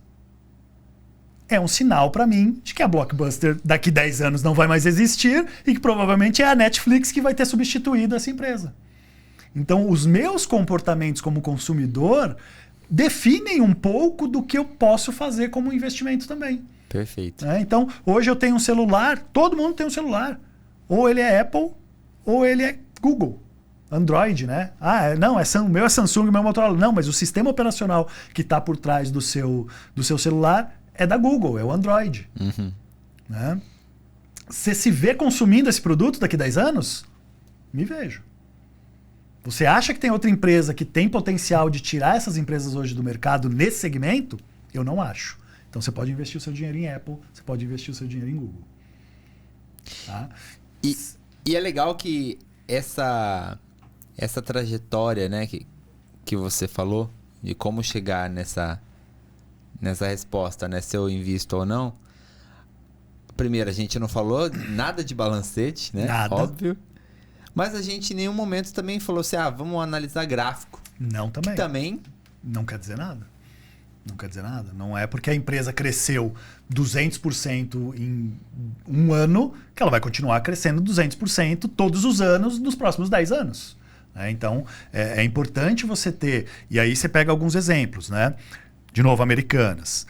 é um sinal para mim de que a Blockbuster daqui 10 anos não vai mais existir e que provavelmente é a Netflix que vai ter substituído essa empresa. Então, os meus comportamentos como consumidor definem um pouco do que eu posso fazer como investimento também. Perfeito. Então, hoje eu tenho um celular, todo mundo tem um celular. Ou ele é Apple, ou ele é Google. Android, né? O meu é Samsung, o meu é Motorola. Não, mas o sistema operacional que está por trás do seu celular é da Google, é o Android. Né? Você se vê consumindo esse produto daqui a 10 anos? Me vejo. Você acha que tem outra empresa que tem potencial de tirar essas empresas hoje do mercado nesse segmento? Eu não acho. Então você pode investir o seu dinheiro em Apple, você pode investir o seu dinheiro em Google. Tá? E é legal que essa trajetória, né, que você falou, de como chegar nessa resposta, né, se eu invisto ou não. Primeiro, a gente não falou nada de balancete, né? Nada. Óbvio. Mas a gente em nenhum momento também falou assim, vamos analisar gráfico. Não também. Que também não quer dizer nada. Não quer dizer nada. Não é porque a empresa cresceu 200% em um ano que ela vai continuar crescendo 200% todos os anos nos próximos 10 anos. Né? Então, é importante você ter... E aí você pega alguns exemplos, né? De novo, Americanas.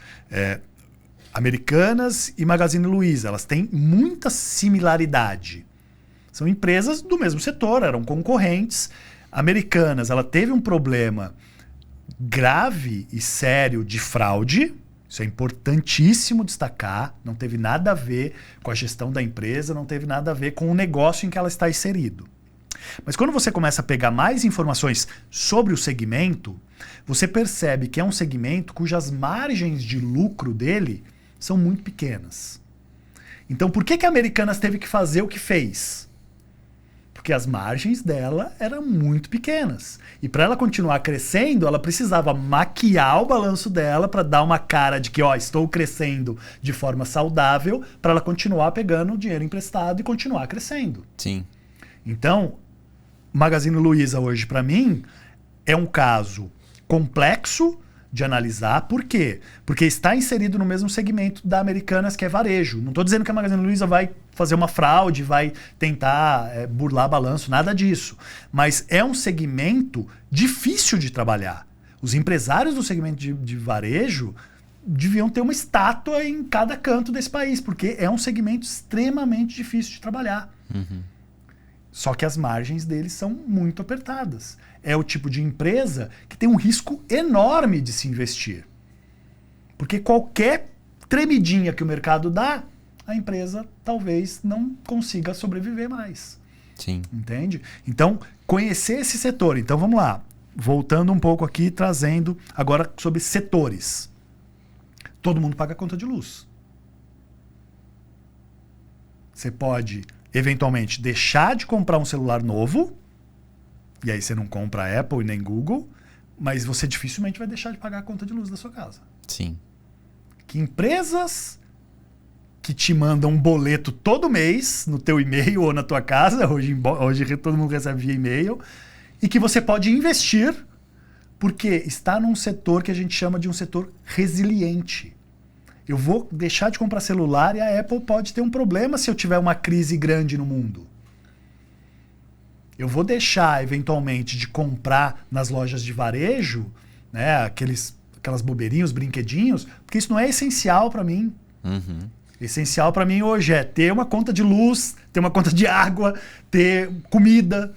Americanas e Magazine Luiza, elas têm muita similaridade. São empresas do mesmo setor, eram concorrentes. Americanas, ela teve um problema grave e sério de fraude. Isso é importantíssimo destacar. Não teve nada a ver com a gestão da empresa, não teve nada a ver com o negócio em que ela está inserido. Mas quando você começa a pegar mais informações sobre o segmento, você percebe que é um segmento cujas margens de lucro dele são muito pequenas. Então, por que a Americanas teve que fazer o que fez? Porque as margens dela eram muito pequenas. E para ela continuar crescendo, ela precisava maquiar o balanço dela para dar uma cara de que, estou crescendo de forma saudável, para ela continuar pegando dinheiro emprestado e continuar crescendo. Sim. Então, Magazine Luiza hoje, para mim, é um caso complexo de analisar. Por quê? Porque está inserido no mesmo segmento da Americanas, que é varejo. Não estou dizendo que a Magazine Luiza vai fazer uma fraude, vai tentar burlar balanço, nada disso. Mas é um segmento difícil de trabalhar. Os empresários do segmento de varejo deviam ter uma estátua em cada canto desse país, porque é um segmento extremamente difícil de trabalhar. Uhum. Só que as margens deles são muito apertadas. É o tipo de empresa que tem um risco enorme de se investir. Porque qualquer tremidinha que o mercado dá, a empresa talvez não consiga sobreviver mais. Sim. Entende? Então, conhecer esse setor. Então, vamos lá. Voltando um pouco aqui, trazendo agora sobre setores. Todo mundo paga conta de luz. Você pode, eventualmente, deixar de comprar um celular novo, e aí você não compra a Apple e nem Google, mas você dificilmente vai deixar de pagar a conta de luz da sua casa. Sim. Que empresas que te mandam um boleto todo mês no teu e-mail ou na tua casa, hoje todo mundo recebe via e-mail, e que você pode investir porque está num setor que a gente chama de um setor resiliente. Eu vou deixar de comprar celular e a Apple pode ter um problema se eu tiver uma crise grande no mundo. Eu vou deixar, eventualmente, de comprar nas lojas de varejo, né, aquelas bobeirinhas, brinquedinhos, porque isso não é essencial para mim. Uhum. Essencial para mim hoje é ter uma conta de luz, ter uma conta de água, ter comida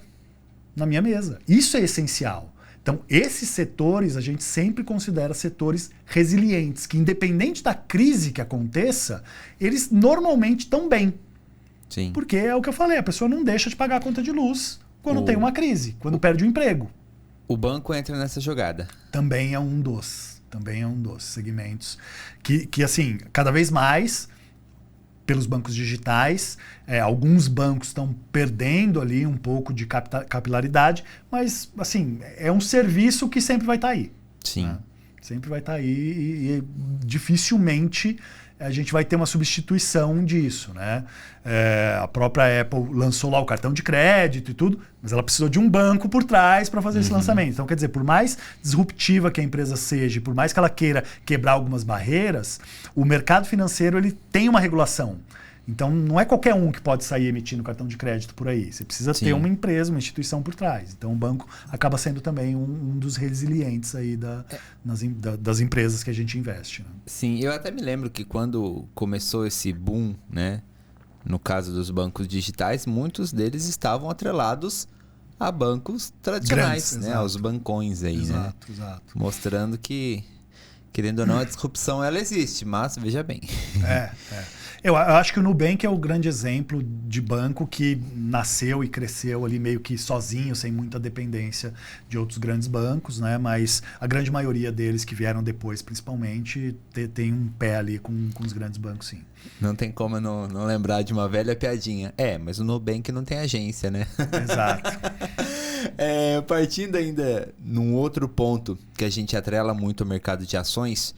na minha mesa. Isso é essencial. Então, esses setores a gente sempre considera setores resilientes, que independente da crise que aconteça, eles normalmente estão bem. Sim. Porque é o que eu falei, a pessoa não deixa de pagar a conta de luz quando tem uma crise, quando perde o emprego. O banco entra nessa jogada. Também é um dos segmentos que assim, cada vez mais, pelos bancos digitais, alguns bancos estão perdendo ali um pouco de capilaridade, mas assim, é um serviço que sempre vai estar aí. Sim. Né? Sempre vai estar aí e dificilmente a gente vai ter uma substituição disso, né? A própria Apple lançou lá o cartão de crédito e tudo, mas ela precisou de um banco por trás para fazer esse lançamento. Então, quer dizer, por mais disruptiva que a empresa seja, por mais que ela queira quebrar algumas barreiras, o mercado financeiro ele tem uma regulação. Então, não é qualquer um que pode sair emitindo cartão de crédito por aí. Você precisa ter uma empresa, uma instituição por trás. Então, o banco acaba sendo também um dos resilientes aí das empresas que a gente investe. Né? Sim, eu até me lembro que quando começou esse boom, né, no caso dos bancos digitais, muitos deles estavam atrelados a bancos tradicionais, grandes, né, aos bancões aí, exato. Mostrando que querendo ou não, a disrupção ela existe, mas veja bem. Eu acho que o Nubank é o grande exemplo de banco que nasceu e cresceu ali meio que sozinho, sem muita dependência de outros grandes bancos, né? Mas a grande maioria deles que vieram depois, principalmente, tem um pé ali com os grandes bancos, sim. Não tem como não lembrar de uma velha piadinha. Mas o Nubank não tem agência, né? Exato. Partindo ainda num outro ponto que a gente atrela muito ao mercado de ações,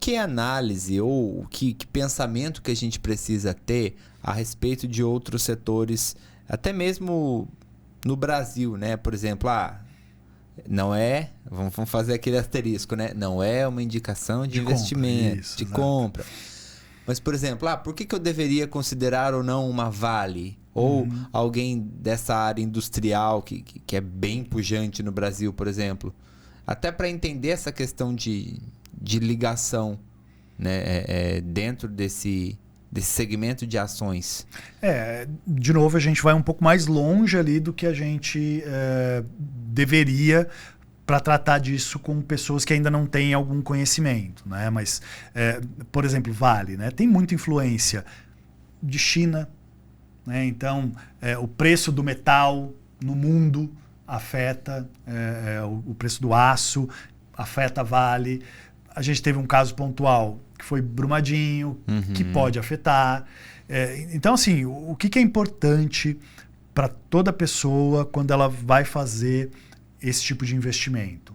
que análise ou que pensamento que a gente precisa ter a respeito de outros setores, até mesmo no Brasil, né? Por exemplo, não é, vamos fazer aquele asterisco, né? Não é uma indicação de investimento, de compra. Mas, por exemplo, por que eu deveria considerar ou não uma Vale? Ou alguém dessa área industrial que é bem pujante no Brasil, por exemplo? Até para entender essa questão de ligação, né, dentro desse segmento de ações. De novo, a gente vai um pouco mais longe ali do que a gente deveria para tratar disso com pessoas que ainda não têm algum conhecimento, né? Mas, por exemplo, Vale, né? Tem muita influência de China, né? Então, o preço do metal no mundo afeta o preço do aço, afeta a Vale. A gente teve um caso pontual que foi Brumadinho, que pode afetar. Então, assim, o que é importante para toda pessoa quando ela vai fazer esse tipo de investimento?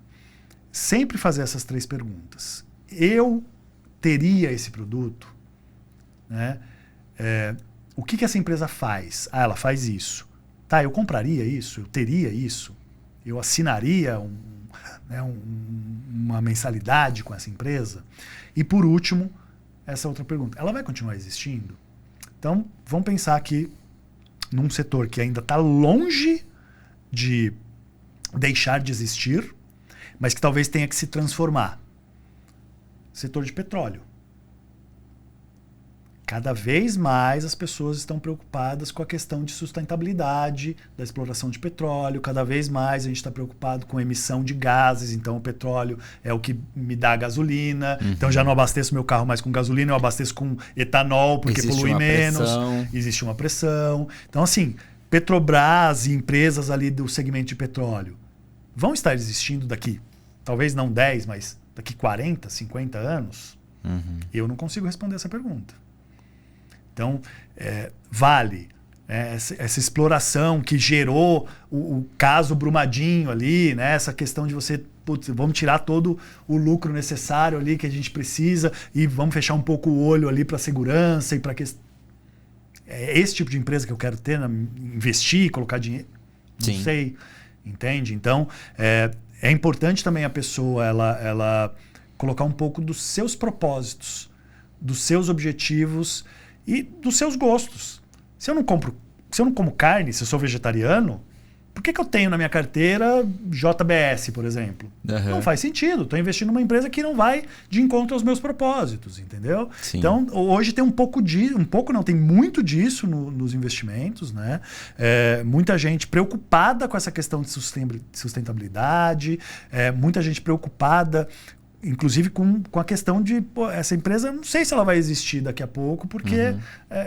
Sempre fazer essas 3 perguntas. Eu teria esse produto? Né? O que essa empresa faz? Ela faz isso. Tá, eu compraria isso? Eu teria isso? Eu assinaria uma mensalidade com essa empresa? E por último, essa outra pergunta. Ela vai continuar existindo? Então, vamos pensar aqui num setor que ainda está longe de deixar de existir, mas que talvez tenha que se transformar. Setor de petróleo. Cada vez mais as pessoas estão preocupadas com a questão de sustentabilidade da exploração de petróleo. Cada vez mais a gente está preocupado com emissão de gases. Então, o petróleo é o que me dá gasolina. Então, já não abasteço meu carro mais com gasolina, eu abasteço com etanol, porque polui menos. Existe uma pressão. Então, assim, Petrobras e empresas ali do segmento de petróleo vão estar existindo daqui, talvez não 10, mas daqui 40, 50 anos? Eu não consigo responder essa pergunta. Então, Vale, essa exploração que gerou o caso Brumadinho ali, né? Essa questão de você, vamos tirar todo o lucro necessário ali que a gente precisa e vamos fechar um pouco o olho ali para a segurança e para que é esse tipo de empresa que eu quero ter, investir, colocar dinheiro? Não sei, entende? Então, é importante também a pessoa ela colocar um pouco dos seus propósitos, dos seus objetivos e dos seus gostos. Se eu não como carne, se eu sou vegetariano, por que eu tenho na minha carteira JBS, por exemplo? Não faz sentido. Estou investindo numa empresa que não vai de encontro aos meus propósitos, entendeu? Sim. Então, hoje tem tem muito disso nos investimentos, né? Muita gente preocupada com essa questão de sustentabilidade, muita gente preocupada inclusive com a questão de essa empresa, não sei se ela vai existir daqui a pouco, porque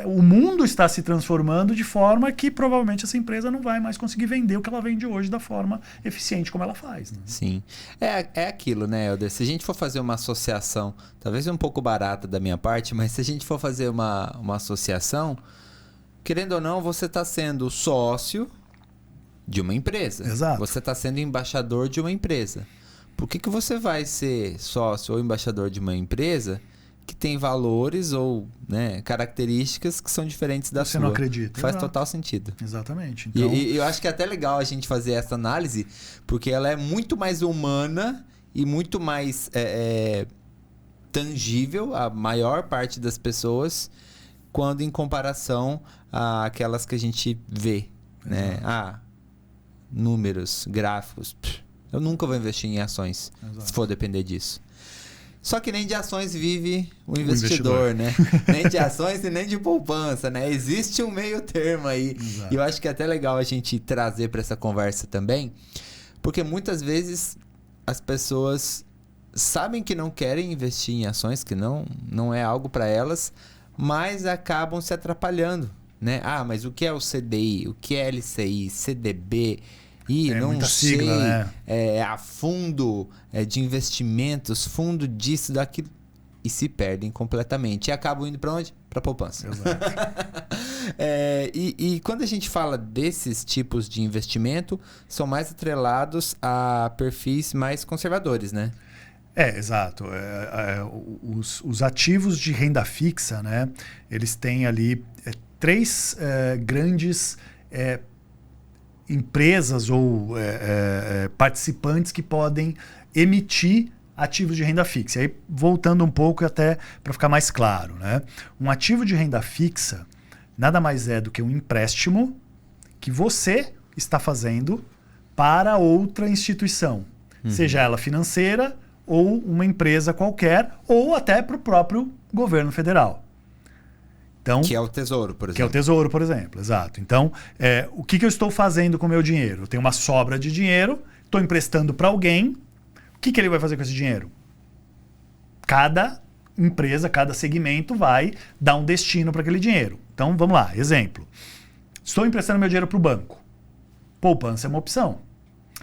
o mundo está se transformando de forma que provavelmente essa empresa não vai mais conseguir vender o que ela vende hoje da forma eficiente como ela faz. Né? Sim. É aquilo, né, Helder? Se a gente for fazer uma associação, talvez um pouco barata da minha parte, mas se a gente for fazer uma associação, querendo ou não, você está sendo sócio de uma empresa. Exato. Você está sendo embaixador de uma empresa. Por que você vai ser sócio ou embaixador de uma empresa que tem valores ou características que são diferentes da sua? Você não acredita. Faz total sentido. Exatamente. Então... E eu acho que é até legal a gente fazer essa análise, porque ela é muito mais humana e muito mais tangível a maior parte das pessoas quando em comparação àquelas que a gente vê. Né? Números, gráficos... Eu nunca vou investir em ações, se for depender disso. Só que nem de ações vive o investidor, né? Nem de ações e nem de poupança, né? Existe um meio termo aí. Exato. E eu acho que é até legal a gente trazer para essa conversa também, porque muitas vezes as pessoas sabem que não querem investir em ações, que não é algo para elas, mas acabam se atrapalhando, né? Ah, mas o que é o CDI? O que é LCI? CDB? Não sei, sigla, né? A fundo de investimentos, fundo disso, daquilo, e se perdem completamente. E acabam indo para onde? Para poupança. Exato. E quando a gente fala desses tipos de investimento, são mais atrelados a perfis mais conservadores, né? Exato. Os ativos de renda fixa, né? Eles têm ali três grandes empresas ou participantes que podem emitir ativos de renda fixa. Aí, voltando um pouco até para ficar mais claro, né? Um ativo de renda fixa nada mais é do que um empréstimo que você está fazendo para outra instituição, seja ela financeira ou uma empresa qualquer, ou até para o próprio governo federal. Então, que é o Tesouro, por exemplo. Que é o Tesouro, por exemplo, exato. Então, o que eu estou fazendo com o meu dinheiro? Eu tenho uma sobra de dinheiro, estou emprestando para alguém. O que ele vai fazer com esse dinheiro? Cada empresa, cada segmento vai dar um destino para aquele dinheiro. Então, vamos lá, exemplo. Estou emprestando meu dinheiro para o banco. Poupança é uma opção.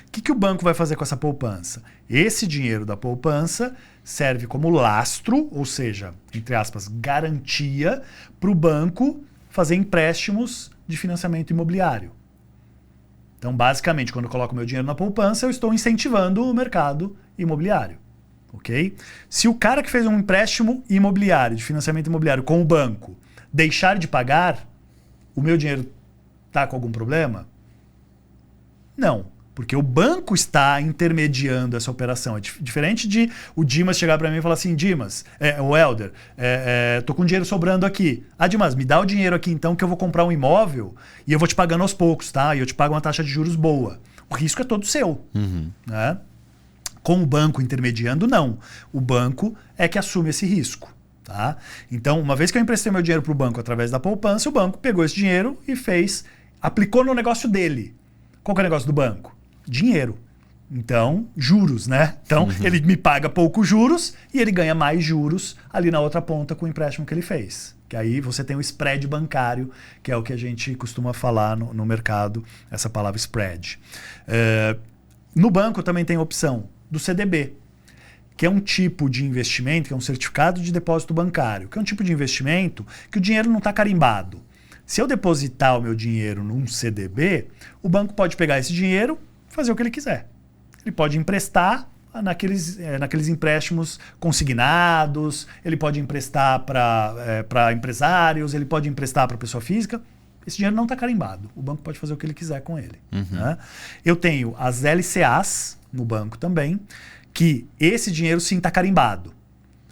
O que o banco vai fazer com essa poupança? Esse dinheiro da poupança serve como lastro, ou seja, entre aspas, garantia para o banco fazer empréstimos de financiamento imobiliário. Então, basicamente, quando eu coloco meu dinheiro na poupança, eu estou incentivando o mercado imobiliário. Ok? Se o cara que fez um empréstimo imobiliário, de financiamento imobiliário com o banco, deixar de pagar, o meu dinheiro está com algum problema? Não. Porque o banco está intermediando essa operação. É diferente de o Dimas chegar para mim e falar assim, Dimas, o Helder, tô com dinheiro sobrando aqui. Ah, Dimas, me dá o dinheiro aqui então que eu vou comprar um imóvel e eu vou te pagando aos poucos, tá? E eu te pago uma taxa de juros boa. O risco é todo seu. Né? Com o banco intermediando, não. O banco é que assume esse risco. Tá? Então, uma vez que eu emprestei meu dinheiro para o banco através da poupança, o banco pegou esse dinheiro e aplicou no negócio dele. Qual que é o negócio do banco? Dinheiro. Então, juros, né? Então, ele me paga poucos juros e ele ganha mais juros ali na outra ponta com o empréstimo que ele fez. Que aí você tem o spread bancário, que é o que a gente costuma falar no mercado, essa palavra spread. No banco também tem a opção do CDB, que é um tipo de investimento, que é um certificado de depósito bancário, que é um tipo de investimento que o dinheiro não está carimbado. Se eu depositar o meu dinheiro num CDB, o banco pode pegar esse dinheiro e fazer o que ele quiser. Ele pode emprestar naqueles empréstimos consignados, ele pode emprestar para empresários, ele pode emprestar para pessoa física. Esse dinheiro não está carimbado. O banco pode fazer o que ele quiser com ele. Né? Eu tenho as LCAs no banco também, que esse dinheiro sim está carimbado.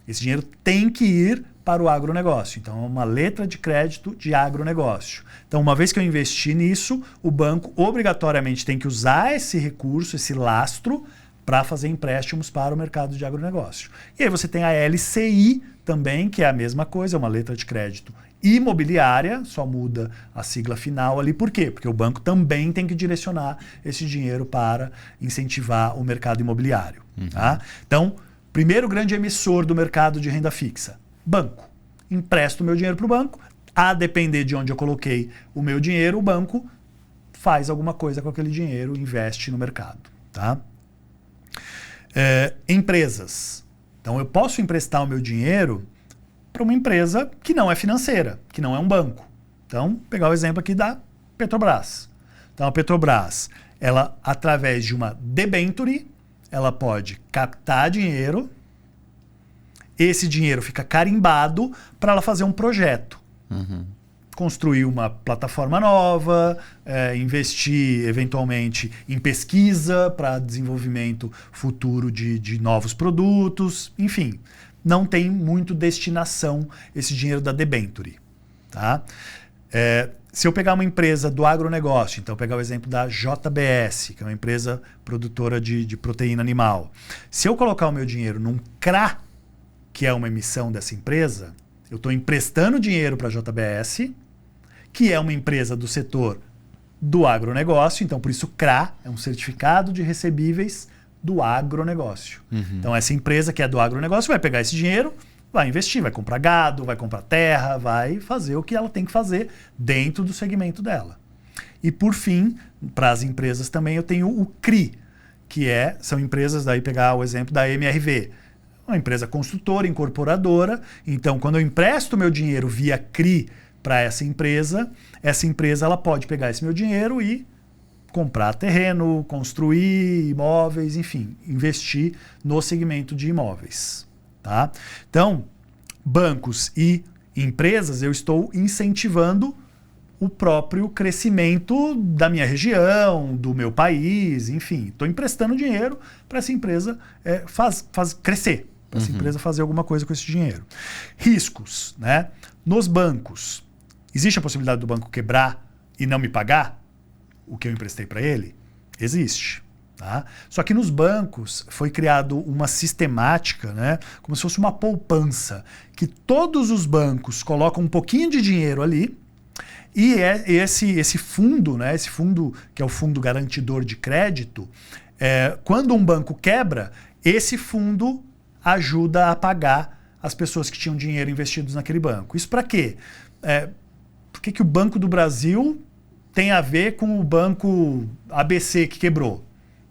Esse dinheiro tem que ir para o agronegócio. Então, é uma letra de crédito de agronegócio. Então, uma vez que eu investi nisso, o banco obrigatoriamente tem que usar esse recurso, esse lastro, para fazer empréstimos para o mercado de agronegócio. E aí você tem a LCI também, que é a mesma coisa, é uma letra de crédito imobiliária, só muda a sigla final ali. Por quê? Porque o banco também tem que direcionar esse dinheiro para incentivar o mercado imobiliário. Tá? Então, primeiro grande emissor do mercado de renda fixa, banco. Empresto meu dinheiro para o banco, a depender de onde eu coloquei o meu dinheiro, o banco faz alguma coisa com aquele dinheiro, investe no mercado. Tá? Empresas. Então, eu posso emprestar o meu dinheiro para uma empresa que não é financeira, que não é um banco. Então, pegar o exemplo aqui da Petrobras. Então, a Petrobras, ela, através de uma debenture, ela pode captar dinheiro, esse dinheiro fica carimbado para ela fazer um projeto. Construir uma plataforma nova, investir eventualmente em pesquisa para desenvolvimento futuro de novos produtos, enfim. Não tem muito destinação esse dinheiro da debenture. Tá? Se eu pegar uma empresa do agronegócio, então pegar o exemplo da JBS, que é uma empresa produtora de proteína animal. Se eu colocar o meu dinheiro num CRA, que é uma emissão dessa empresa, eu estou emprestando dinheiro para a JBS, que é uma empresa do setor do agronegócio, então por isso CRA é um certificado de recebíveis do agronegócio. Então, essa empresa que é do agronegócio vai pegar esse dinheiro, vai investir, vai comprar gado, vai comprar terra, vai fazer o que ela tem que fazer dentro do segmento dela. E, por fim, para as empresas também, eu tenho o CRI, que são empresas, daí pegar o exemplo da MRV, uma empresa construtora, incorporadora. Então, quando eu empresto meu dinheiro via CRI para essa empresa ela pode pegar esse meu dinheiro e comprar terreno, construir imóveis, enfim, investir no segmento de imóveis. Tá? Então, bancos e empresas, eu estou incentivando o próprio crescimento da minha região, do meu país, enfim. Estou emprestando dinheiro para essa empresa crescer, para essa empresa fazer alguma coisa com esse dinheiro. Riscos, né? Nos bancos, existe a possibilidade do banco quebrar e não me pagar o que eu emprestei para ele? Existe. Tá? Só que nos bancos foi criado uma sistemática, né? Como se fosse uma poupança, que todos os bancos colocam um pouquinho de dinheiro ali. E esse fundo, né, esse fundo que é o fundo garantidor de crédito, quando um banco quebra, esse fundo ajuda a pagar as pessoas que tinham dinheiro investidos naquele banco. Isso para quê? Por que o Banco do Brasil tem a ver com o banco ABC que quebrou?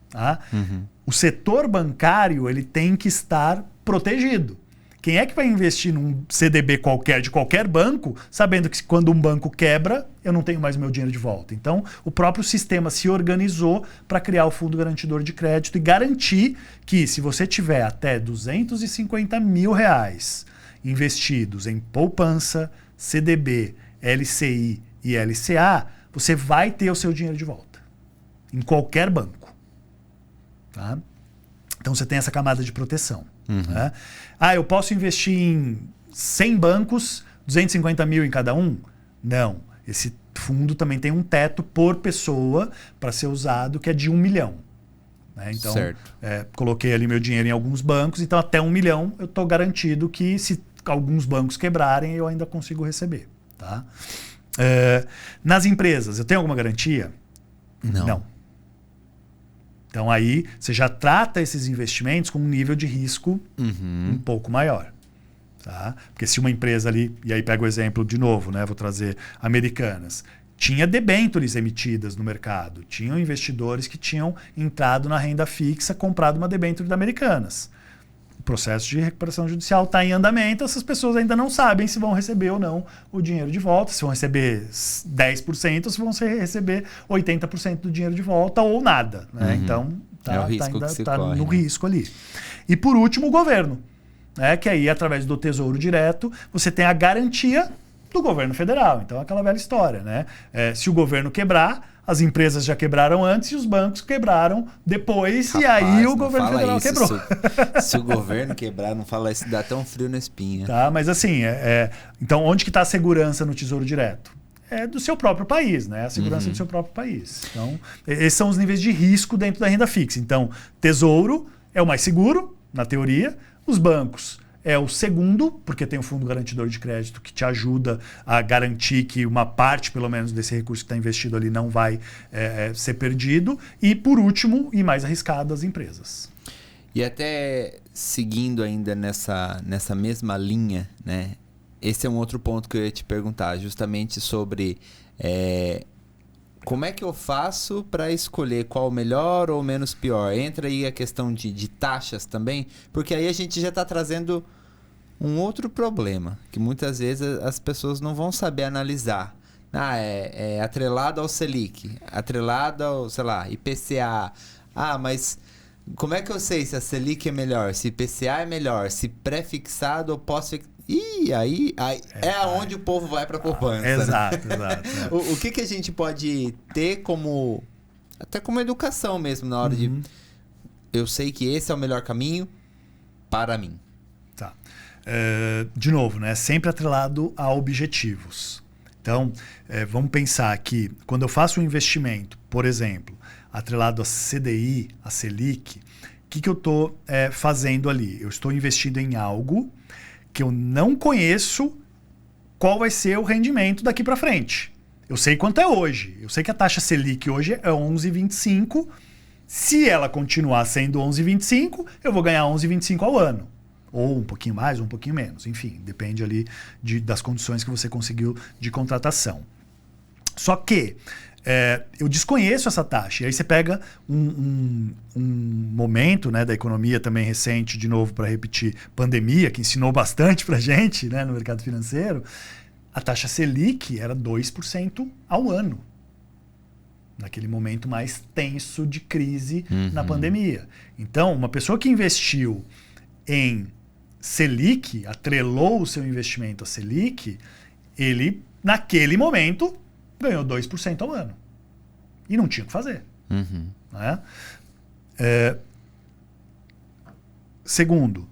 Tá? O setor bancário ele tem que estar protegido. Quem é que vai investir num CDB qualquer, de qualquer banco, sabendo que quando um banco quebra, eu não tenho mais meu dinheiro de volta? Então, o próprio sistema se organizou para criar o Fundo Garantidor de Crédito e garantir que, se você tiver até R$250 mil investidos em poupança, CDB, LCI e LCA, você vai ter o seu dinheiro de volta. Em qualquer banco. Tá? Então, você tem essa camada de proteção. Né? Eu posso investir em 100 bancos, 250 mil em cada um? Não. Esse fundo também tem um teto por pessoa para ser usado, que é de 1 milhão. Né? Então, coloquei ali meu dinheiro em alguns bancos, então até 1 milhão eu estou garantido que se alguns bancos quebrarem, eu ainda consigo receber. Tá? Nas empresas, eu tenho alguma garantia? Não. Então aí você já trata esses investimentos com um nível de risco um pouco maior. Tá? Porque se uma empresa ali, e aí pega o exemplo de novo, né? Vou trazer Americanas, tinha debêntures emitidas no mercado, tinham investidores que tinham entrado na renda fixa, comprado uma debênture da Americanas. O processo de recuperação judicial está em andamento, essas pessoas ainda não sabem se vão receber ou não o dinheiro de volta, se vão receber 10% ou se vão receber 80% do dinheiro de volta ou nada. Né? Então, está no risco ali. E por último, o governo, né? Que aí, através do Tesouro Direto, você tem a garantia do governo federal. Então, é aquela velha história. Né? Se o governo quebrar, as empresas já quebraram antes e os bancos quebraram depois. Rapaz, e aí o governo federal isso, quebrou. Se o governo quebrar, não fala isso, dá até um frio na espinha. Tá, mas assim, então onde que está a segurança no Tesouro Direto? É do seu próprio país, né? A segurança do seu próprio país. Então, esses são os níveis de risco dentro da renda fixa. Então, Tesouro é o mais seguro, na teoria. Os bancos é o segundo, porque tem o Fundo Garantidor de Crédito que te ajuda a garantir que uma parte, pelo menos, desse recurso que está investido ali não vai ser perdido. E, por último, e mais arriscado, as empresas. E até seguindo ainda nessa mesma linha, né? Esse é um outro ponto que eu ia te perguntar, justamente sobre como é que eu faço para escolher qual o melhor ou menos pior? Entra aí a questão de taxas também, porque aí a gente já está trazendo um outro problema, que muitas vezes as pessoas não vão saber analisar. É atrelado ao Selic, atrelado ao, sei lá, IPCA. Mas como é que eu sei se a Selic é melhor, se IPCA é melhor, se pré-fixado ou pós-fixado? E aí aonde o povo vai para a poupança. Exato. O que a gente pode ter até como educação mesmo, na hora de... Eu sei que esse é o melhor caminho para mim. Tá. De novo, né? Sempre atrelado a objetivos. Então, vamos pensar que quando eu faço um investimento, por exemplo, atrelado a CDI, a Selic, o que eu estou fazendo ali? Eu estou investindo em algo que eu não conheço qual vai ser o rendimento daqui para frente. Eu sei quanto é hoje. Eu sei que a taxa Selic hoje é 11,25 Se ela continuar sendo 11,25, eu vou ganhar 11,25 ao ano. Ou um pouquinho mais, ou um pouquinho menos. Enfim, depende ali das condições que você conseguiu de contratação. Só que eu desconheço essa taxa. E aí você pega um momento, né, da economia também recente, de novo para repetir, pandemia, que ensinou bastante para a gente, né, no mercado financeiro. A taxa Selic era 2% ao ano. Naquele momento mais tenso de crise na pandemia. Então, uma pessoa que investiu em Selic, atrelou o seu investimento a Selic, ele, naquele momento, ganhou 2% ao ano. E não tinha o que fazer. Né? Segundo,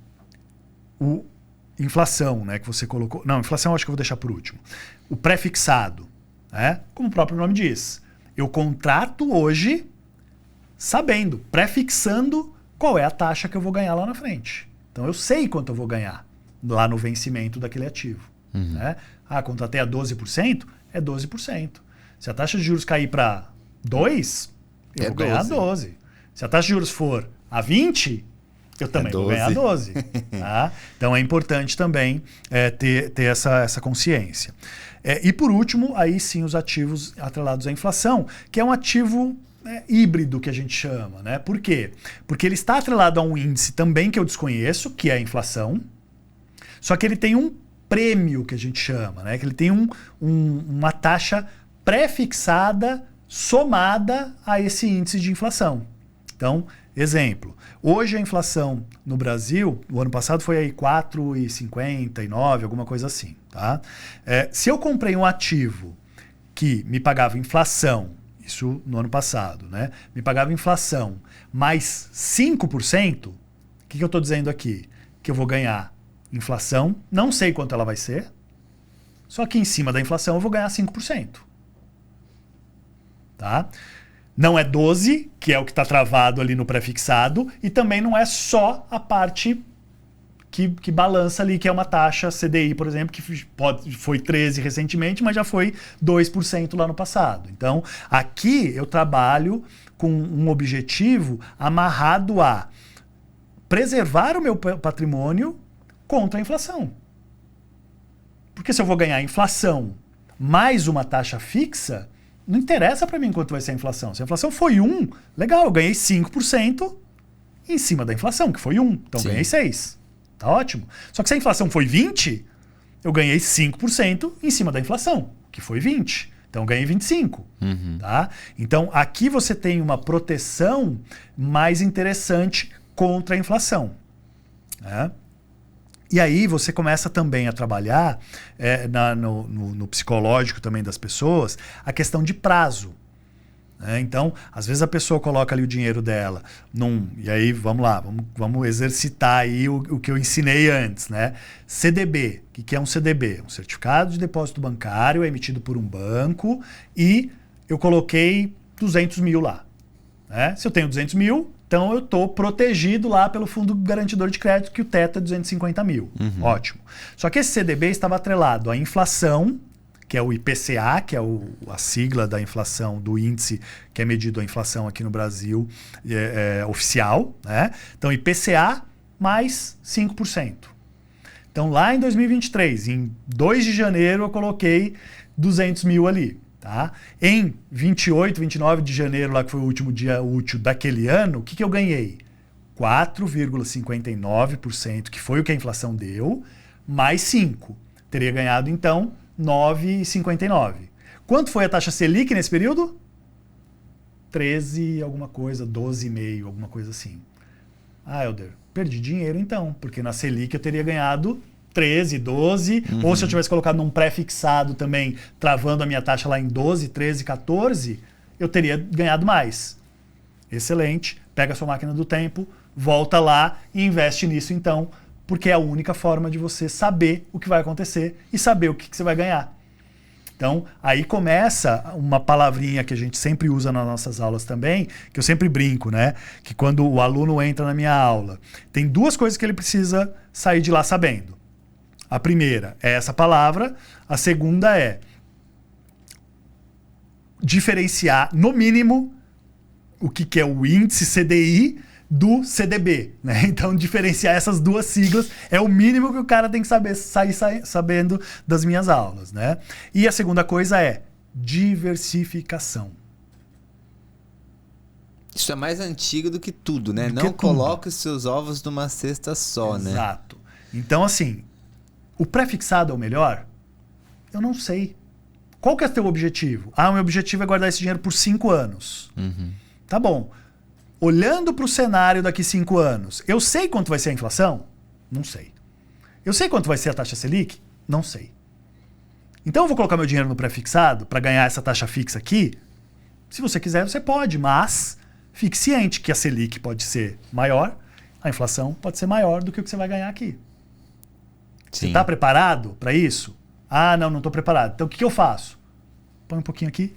inflação, né, que você colocou. Não, inflação acho que eu vou deixar por último. O pré-fixado, né, como o próprio nome diz. Eu contrato hoje sabendo, pré-fixando qual é a taxa que eu vou ganhar lá na frente. Então eu sei quanto eu vou ganhar lá no vencimento daquele ativo. Né? Contratei a 12%, é 12%. Se a taxa de juros cair para 2%, eu vou ganhar 12%. Se a taxa de juros for a 20%, eu também vou ganhar 12%. Tá? Então é importante também ter essa consciência. E por último, aí sim os ativos atrelados à inflação, que é um ativo híbrido que a gente chama. Né? Por quê? Porque ele está atrelado a um índice também que eu desconheço, que é a inflação, só que ele tem um prêmio que a gente chama, né? Que ele tem uma taxa pré-fixada somada a esse índice de inflação. Então, exemplo, hoje a inflação no Brasil, o ano passado foi aí 4,59, alguma coisa assim. Tá? Se eu comprei um ativo que me pagava inflação, isso no ano passado, né? Me pagava inflação mais 5%, o que eu estou dizendo aqui? Que eu vou ganhar inflação, não sei quanto ela vai ser, só que em cima da inflação eu vou ganhar 5%. Tá? Não é 12%, que é o que está travado ali no pré-fixado, e também não é só a parte que balança ali, que é uma taxa CDI, por exemplo, que foi 13% recentemente, mas já foi 2% lá no passado. Então, aqui eu trabalho com um objetivo amarrado a preservar o meu patrimônio contra a inflação. Porque se eu vou ganhar inflação mais uma taxa fixa, não interessa para mim quanto vai ser a inflação. Se a inflação foi 1%, legal, eu ganhei 5% em cima da inflação, que foi 1%. Então ganhei 6%. Tá ótimo. Só que se a inflação foi 20%, eu ganhei 5% em cima da inflação, que foi 20%. Então eu ganhei 25%. Tá? Então aqui você tem uma proteção mais interessante contra a inflação. Né? E aí você começa também a trabalhar no psicológico também das pessoas a questão de prazo. Então, às vezes a pessoa coloca ali o dinheiro dela e aí vamos lá, vamos exercitar aí o que eu ensinei antes, né? CDB, o que é um CDB? Um certificado de depósito bancário emitido por um banco e eu coloquei 200 mil lá. Né? Se eu tenho 200 mil, então eu estou protegido lá pelo fundo garantidor de crédito, que o teto é 250 mil. Ótimo. Só que esse CDB estava atrelado à inflação, que é o IPCA, que é a sigla da inflação, do índice que é medido a inflação aqui no Brasil, oficial. Né? Então, IPCA mais 5%. Então, lá em 2023, em 2 de janeiro, eu coloquei 200 mil ali. Tá? Em 28, 29 de janeiro, lá que foi o último dia útil daquele ano, o que eu ganhei? 4,59%, que foi o que a inflação deu, mais 5%. Teria ganhado, então, 9,59%. Quanto foi a taxa Selic nesse período? 13 alguma coisa, 12,5, alguma coisa assim. Helder, perdi dinheiro então, porque na Selic eu teria ganhado 13, 12, ou se eu tivesse colocado num pré-fixado também, travando a minha taxa lá em 12, 13, 14, eu teria ganhado mais. Excelente, pega a sua máquina do tempo, volta lá e investe nisso então, porque é a única forma de você saber o que vai acontecer e saber o que você vai ganhar. Então, aí começa uma palavrinha que a gente sempre usa nas nossas aulas também, que eu sempre brinco, né? Que quando o aluno entra na minha aula, tem 2 coisas que ele precisa sair de lá sabendo. A primeira é essa palavra, a segunda é diferenciar, no mínimo, o que é o índice CDI do CDB, né? Então, diferenciar essas duas siglas é o mínimo que o cara tem que sair sabendo das minhas aulas, né? E a segunda coisa é diversificação. Isso é mais antigo do que tudo, né? Do Não coloque os seus ovos numa cesta só, né? Exato. Então, assim, o pré-fixado é o melhor? Eu não sei. Qual que é o teu objetivo? O meu objetivo é guardar esse dinheiro por 5 anos. Uhum. Tá bom. Olhando para o cenário daqui 5 anos, eu sei quanto vai ser a inflação? Não sei. Eu sei quanto vai ser a taxa Selic? Não sei. Então eu vou colocar meu dinheiro no pré-fixado para ganhar essa taxa fixa aqui? Se você quiser, você pode, mas fique ciente que a Selic pode ser maior, a inflação pode ser maior do que o que você vai ganhar aqui. Sim. Você está preparado para isso? Não estou preparado. Então o que eu faço? Põe um pouquinho aqui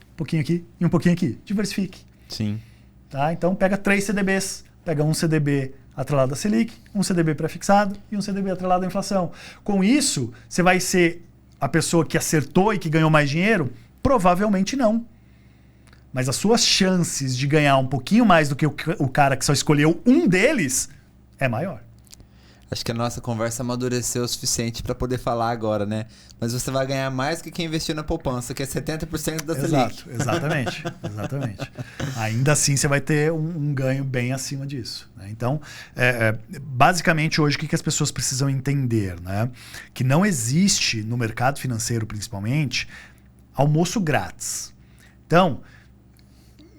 e um pouquinho aqui. Diversifique. Sim. Tá? Então pega 3 CDBs. Pega um CDB atrelado à Selic, um CDB pré-fixado e um CDB atrelado à inflação. Com isso, você vai ser a pessoa que acertou e que ganhou mais dinheiro? Provavelmente não. Mas as suas chances de ganhar um pouquinho mais do que o cara que só escolheu um deles é maior. Acho que a nossa conversa amadureceu o suficiente para poder falar agora, né? Mas você vai ganhar mais que quem investiu na poupança, que é 70% da Selic. Exatamente. Ainda assim, você vai ter um ganho bem acima disso, né? Então, basicamente, hoje, o que as pessoas precisam entender, né? Que não existe, no mercado financeiro principalmente, almoço grátis. Então,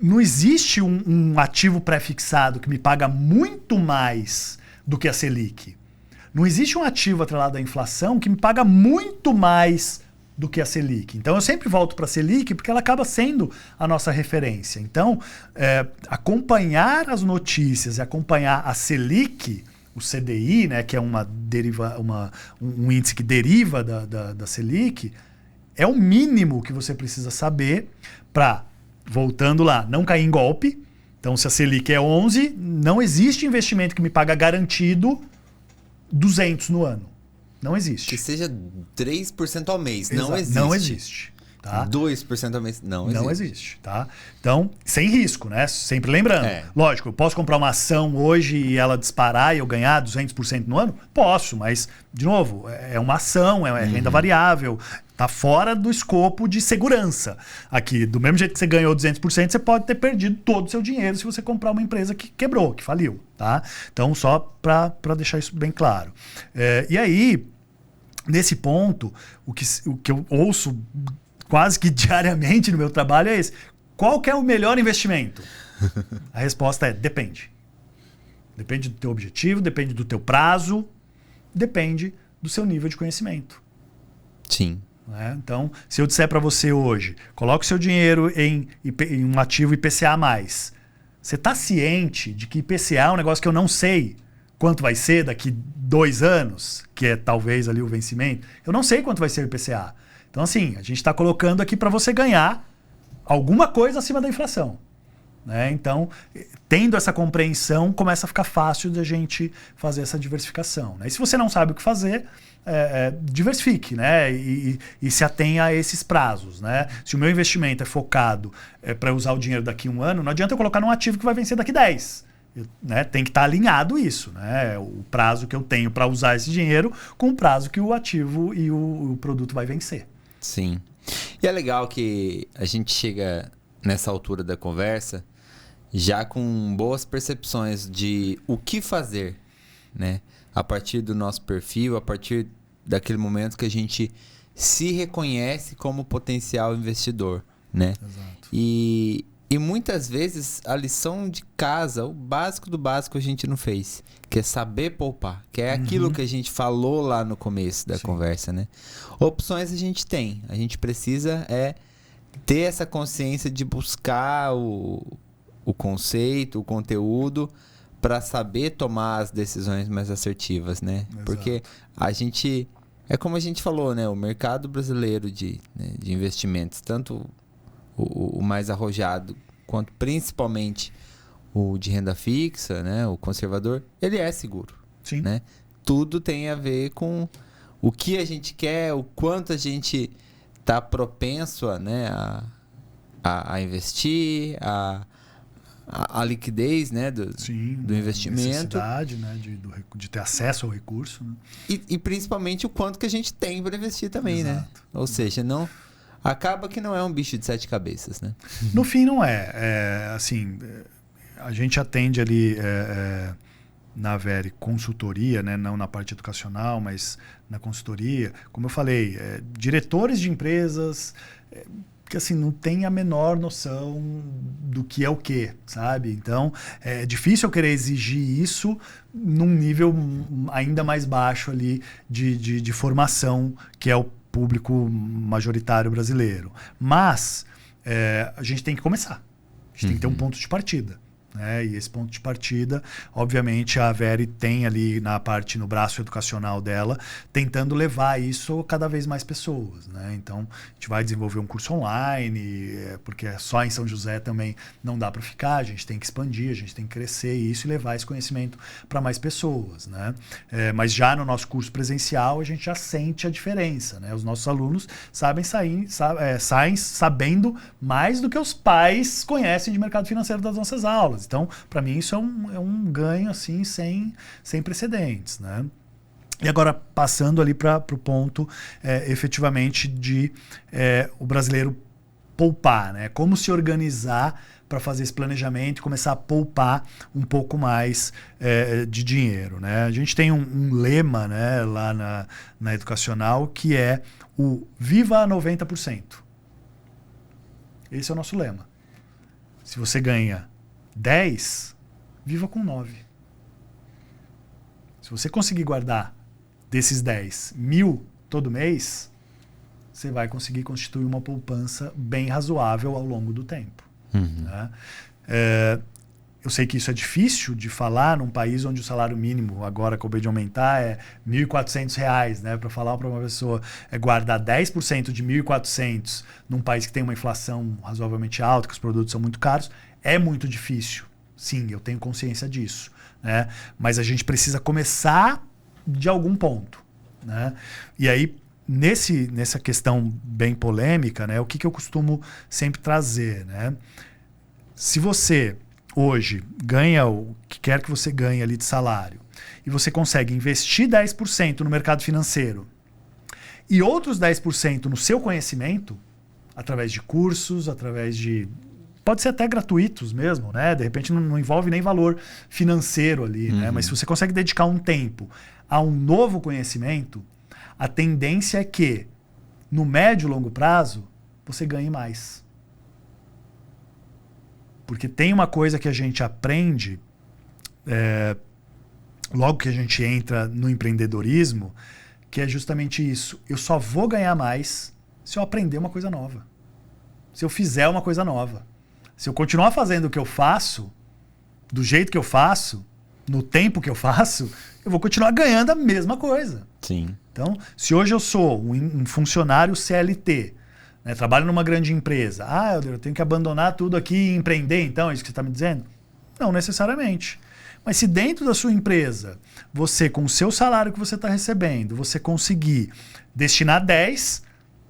não existe um ativo pré-fixado que me paga muito mais do que a Selic. Não existe um ativo atrelado à inflação que me paga muito mais do que a Selic. Então, eu sempre volto para a Selic porque ela acaba sendo a nossa referência. Então, acompanhar as notícias e acompanhar a Selic, o CDI, né, que é um índice que deriva da Selic, é o mínimo que você precisa saber para, voltando lá, não cair em golpe. Então, se a Selic é 11, não existe investimento que me paga garantido 200 no ano. Não existe. Que seja 3% ao mês. Não existe. Não existe. Tá? 2% ao mês. Não existe. Não existe. Tá? Então, sem risco, né? Sempre lembrando. Lógico, eu posso comprar uma ação hoje e ela disparar e eu ganhar 200% no ano? Posso, mas, de novo, é uma ação, é renda variável. Tá fora do escopo de segurança. Aqui, do mesmo jeito que você ganhou 200%, você pode ter perdido todo o seu dinheiro se você comprar uma empresa que quebrou, que faliu. Tá? Então, só para deixar isso bem claro. E aí, nesse ponto, o que eu ouço quase que diariamente no meu trabalho é esse. Qual que é o melhor investimento? A resposta é depende. Depende do teu objetivo, depende do teu prazo, depende do seu nível de conhecimento. Sim. Né? Então, se eu disser para você hoje, coloque o seu dinheiro em um ativo IPCA+, você está ciente de que IPCA é um negócio que eu não sei quanto vai ser daqui 2 anos, que é talvez ali o vencimento? Eu não sei quanto vai ser o IPCA. Então, assim, a gente está colocando aqui para você ganhar alguma coisa acima da inflação. Né? Então, tendo essa compreensão, começa a ficar fácil de a gente fazer essa diversificação. Né? E se você não sabe o que fazer, diversifique, né? E se atenha a esses prazos. Né? Se o meu investimento é focado para usar o dinheiro daqui a 1 ano, não adianta eu colocar num ativo que vai vencer daqui 10. Né? Tem que estar alinhado isso, né? O prazo que eu tenho para usar esse dinheiro com o prazo que o ativo e o produto vai vencer. Sim. E é legal que a gente chega nessa altura da conversa já com boas percepções de o que fazer, né? A partir do nosso perfil, a partir daquele momento que a gente se reconhece como potencial investidor, né? Exato. E muitas vezes a lição de casa, o básico do básico a gente não fez, que é saber poupar, que é aquilo que a gente falou lá no começo da conversa, né? Opções a gente tem, a gente precisa ter essa consciência de buscar o conceito, o conteúdo, para saber tomar as decisões mais assertivas, né? Exato. Porque a gente, é como a gente falou, né? O mercado brasileiro de investimentos, tanto o mais arrojado, quanto principalmente o de renda fixa, né, o conservador, ele é seguro. Sim. Né? Tudo tem a ver com o que a gente quer, o quanto a gente está propenso a investir, a liquidez, né, do investimento. Necessidade, né, de ter acesso ao recurso. Né? E principalmente o quanto que a gente tem para investir também, Exato. né? Ou seja, não... Acaba que não é um bicho de 7 cabeças, né? No fim, não é. Assim, a gente atende ali na Very consultoria, né? Não na parte educacional, mas na consultoria. Como eu falei, diretores de empresas que assim, não tem a menor noção do que é o quê, sabe? Então, é difícil eu querer exigir isso num nível ainda mais baixo ali de formação, que é o público majoritário brasileiro. Mas a gente tem que começar. A gente tem que ter um ponto de partida. Né? E esse ponto de partida, obviamente, a Very tem ali no braço educacional dela, tentando levar isso a cada vez mais pessoas. Né? Então, a gente vai desenvolver um curso online, porque só em São José também não dá para ficar, a gente tem que expandir, a gente tem que crescer isso e levar esse conhecimento para mais pessoas. Né? Mas já no nosso curso presencial, a gente já sente a diferença. Né? Os nossos alunos saem sabendo mais do que os pais conhecem de mercado financeiro das nossas aulas. Então, para mim, isso é um ganho assim, sem precedentes. Né? E agora, passando ali para o ponto, efetivamente, de o brasileiro poupar. Né? Como se organizar para fazer esse planejamento e começar a poupar um pouco mais de dinheiro. Né? A gente tem um lema, né, lá na Educacional, que é o Viva 90%. Esse é o nosso lema. Se você ganha 10, viva com 9. Se você conseguir guardar desses 10, 1.000 todo mês, você vai conseguir constituir uma poupança bem razoável ao longo do tempo. Né? Eu sei que isso é difícil de falar num país onde o salário mínimo, agora acabei de aumentar, é R$ 1.400, né? Para falar para uma pessoa guardar 10% de 1.400 num país que tem uma inflação razoavelmente alta, que os produtos são muito caros, é muito difícil. Sim, eu tenho consciência disso. Né? Mas a gente precisa começar de algum ponto. Né? E aí, nessa questão bem polêmica, né, o que eu costumo sempre trazer? Né? Se você hoje ganha o que quer que você ganhe ali de salário e você consegue investir 10% no mercado financeiro e outros 10% no seu conhecimento, através de cursos, através de... Pode ser até gratuitos mesmo, né? De repente não envolve nem valor financeiro ali, né? Mas se você consegue dedicar um tempo a um novo conhecimento, a tendência é que, no médio e longo prazo, você ganhe mais. Porque tem uma coisa que a gente aprende, logo que a gente entra no empreendedorismo, que é justamente isso. Eu só vou ganhar mais se eu aprender uma coisa nova. Se eu fizer uma coisa nova. Se eu continuar fazendo o que eu faço, do jeito que eu faço, no tempo que eu faço, eu vou continuar ganhando a mesma coisa. Sim. Então, se hoje eu sou um funcionário CLT, né, trabalho numa grande empresa, eu tenho que abandonar tudo aqui e empreender, então, é isso que você está me dizendo? Não necessariamente. Mas se dentro da sua empresa, você, com o seu salário que você está recebendo, você conseguir destinar 10%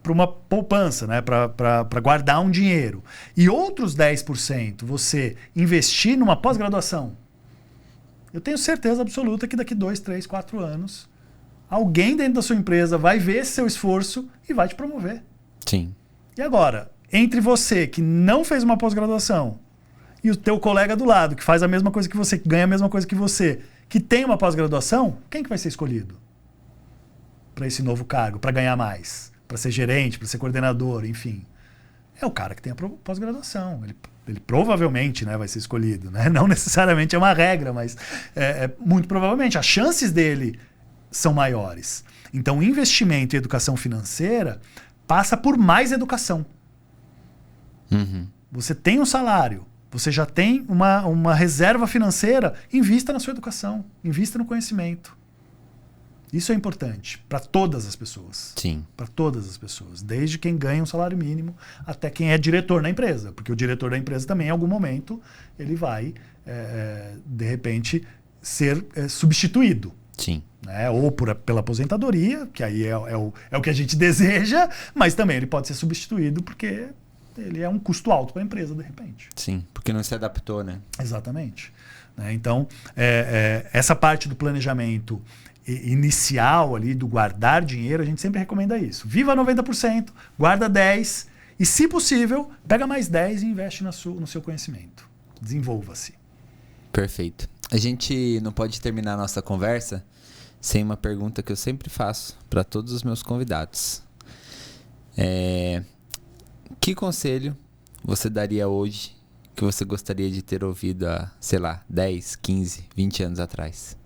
para uma poupança, né? Para guardar um dinheiro. E outros 10% você investir numa pós-graduação. Eu tenho certeza absoluta que daqui 2, 3, 4 anos, alguém dentro da sua empresa vai ver esse seu esforço e vai te promover. Sim. E agora, entre você que não fez uma pós-graduação e o teu colega do lado, que faz a mesma coisa que você, que ganha a mesma coisa que você, que tem uma pós-graduação, quem que vai ser escolhido para esse novo cargo, para ganhar mais? Para ser gerente, para ser coordenador, enfim. É o cara que tem a pós-graduação. Ele provavelmente, né, vai ser escolhido. Né? Não necessariamente é uma regra, mas muito provavelmente as chances dele são maiores. Então, o investimento em educação financeira passa por mais educação. Você tem um salário, você já tem uma reserva financeira, invista na sua educação, invista no conhecimento. Isso é importante para todas as pessoas. Sim. Para todas as pessoas. Desde quem ganha um salário mínimo até quem é diretor na empresa. Porque o diretor da empresa também, em algum momento, ele vai, de repente, ser substituído. Sim. Né? Ou pela aposentadoria, que aí é o que a gente deseja, mas também ele pode ser substituído porque ele é um custo alto para a empresa, de repente. Sim, porque não se adaptou, né? Exatamente. Então, essa parte do planejamento inicial ali, do guardar dinheiro, a gente sempre recomenda isso. Viva 90%, guarda 10% e, se possível, pega mais 10% e investe no seu conhecimento. Desenvolva-se. Perfeito. A gente não pode terminar a nossa conversa sem uma pergunta que eu sempre faço para todos os meus convidados. Que conselho você daria hoje que você gostaria de ter ouvido há, sei lá, 10, 15, 20 anos atrás?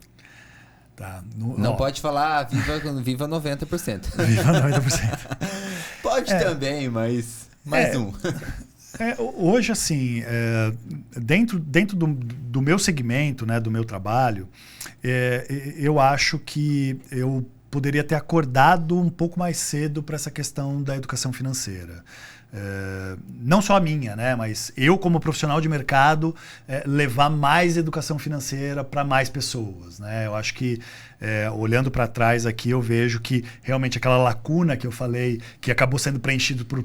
Tá, não pode falar viva 90%. Viva 90%. Pode também, mas mais um. Hoje, assim, dentro do meu segmento, né, do meu trabalho, eu acho que eu poderia ter acordado um pouco mais cedo para essa questão da educação financeira. Não só a minha, né, mas eu, como profissional de mercado, levar mais educação financeira para mais pessoas, né? Eu acho que, olhando para trás aqui, eu vejo que realmente aquela lacuna que eu falei, que acabou sendo preenchido por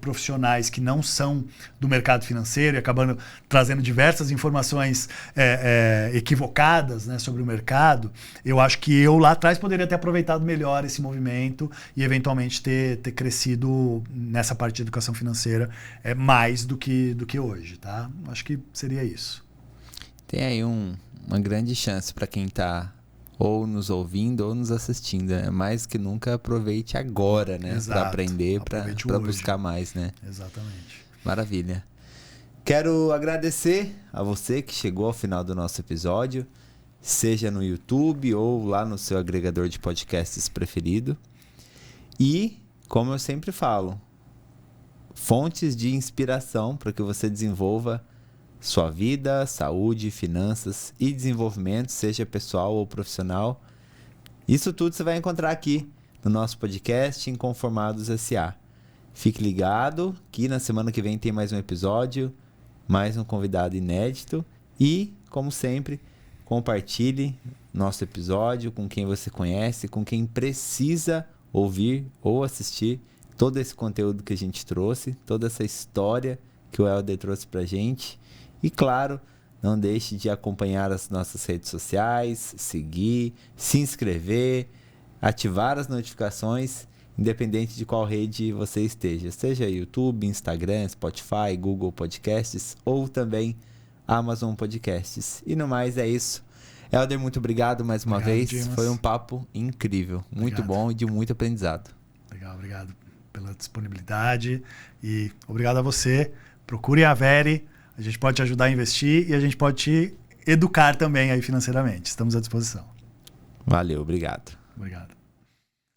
profissionais que não são do mercado financeiro e acabando trazendo diversas informações equivocadas, né, sobre o mercado, eu acho que eu lá atrás poderia ter aproveitado melhor esse movimento e eventualmente ter crescido nessa parte de educação financeira mais do que hoje, tá? Acho que seria isso. Tem aí uma grande chance para quem está ou nos ouvindo ou nos assistindo. Mais que nunca, aproveite agora, né? Para aprender, para buscar mais, né? Exatamente. Maravilha. Quero agradecer a você que chegou ao final do nosso episódio, seja no YouTube ou lá no seu agregador de podcasts preferido. E, como eu sempre falo, fontes de inspiração para que você desenvolva sua vida, saúde, finanças e desenvolvimento, seja pessoal ou profissional. Isso tudo você vai encontrar aqui no nosso podcast Inconformados S.A. Fique ligado que na semana que vem tem mais um episódio, mais um convidado inédito e, como sempre, compartilhe nosso episódio com quem você conhece, com quem precisa ouvir ou assistir todo esse conteúdo que a gente trouxe, toda essa história que o Helder trouxe pra gente. E claro, não deixe de acompanhar as nossas redes sociais, seguir, se inscrever, ativar as notificações, independente de qual rede você esteja. Seja YouTube, Instagram, Spotify, Google Podcasts ou também Amazon Podcasts. E no mais é isso. Helder, muito obrigado mais uma vez. Dimas. Foi um papo incrível, muito bom e de muito aprendizado. Obrigado pela disponibilidade e obrigado a você. Procure a Veri. A gente pode te ajudar a investir e a gente pode te educar também aí financeiramente. Estamos à disposição. Valeu, obrigado. Obrigado.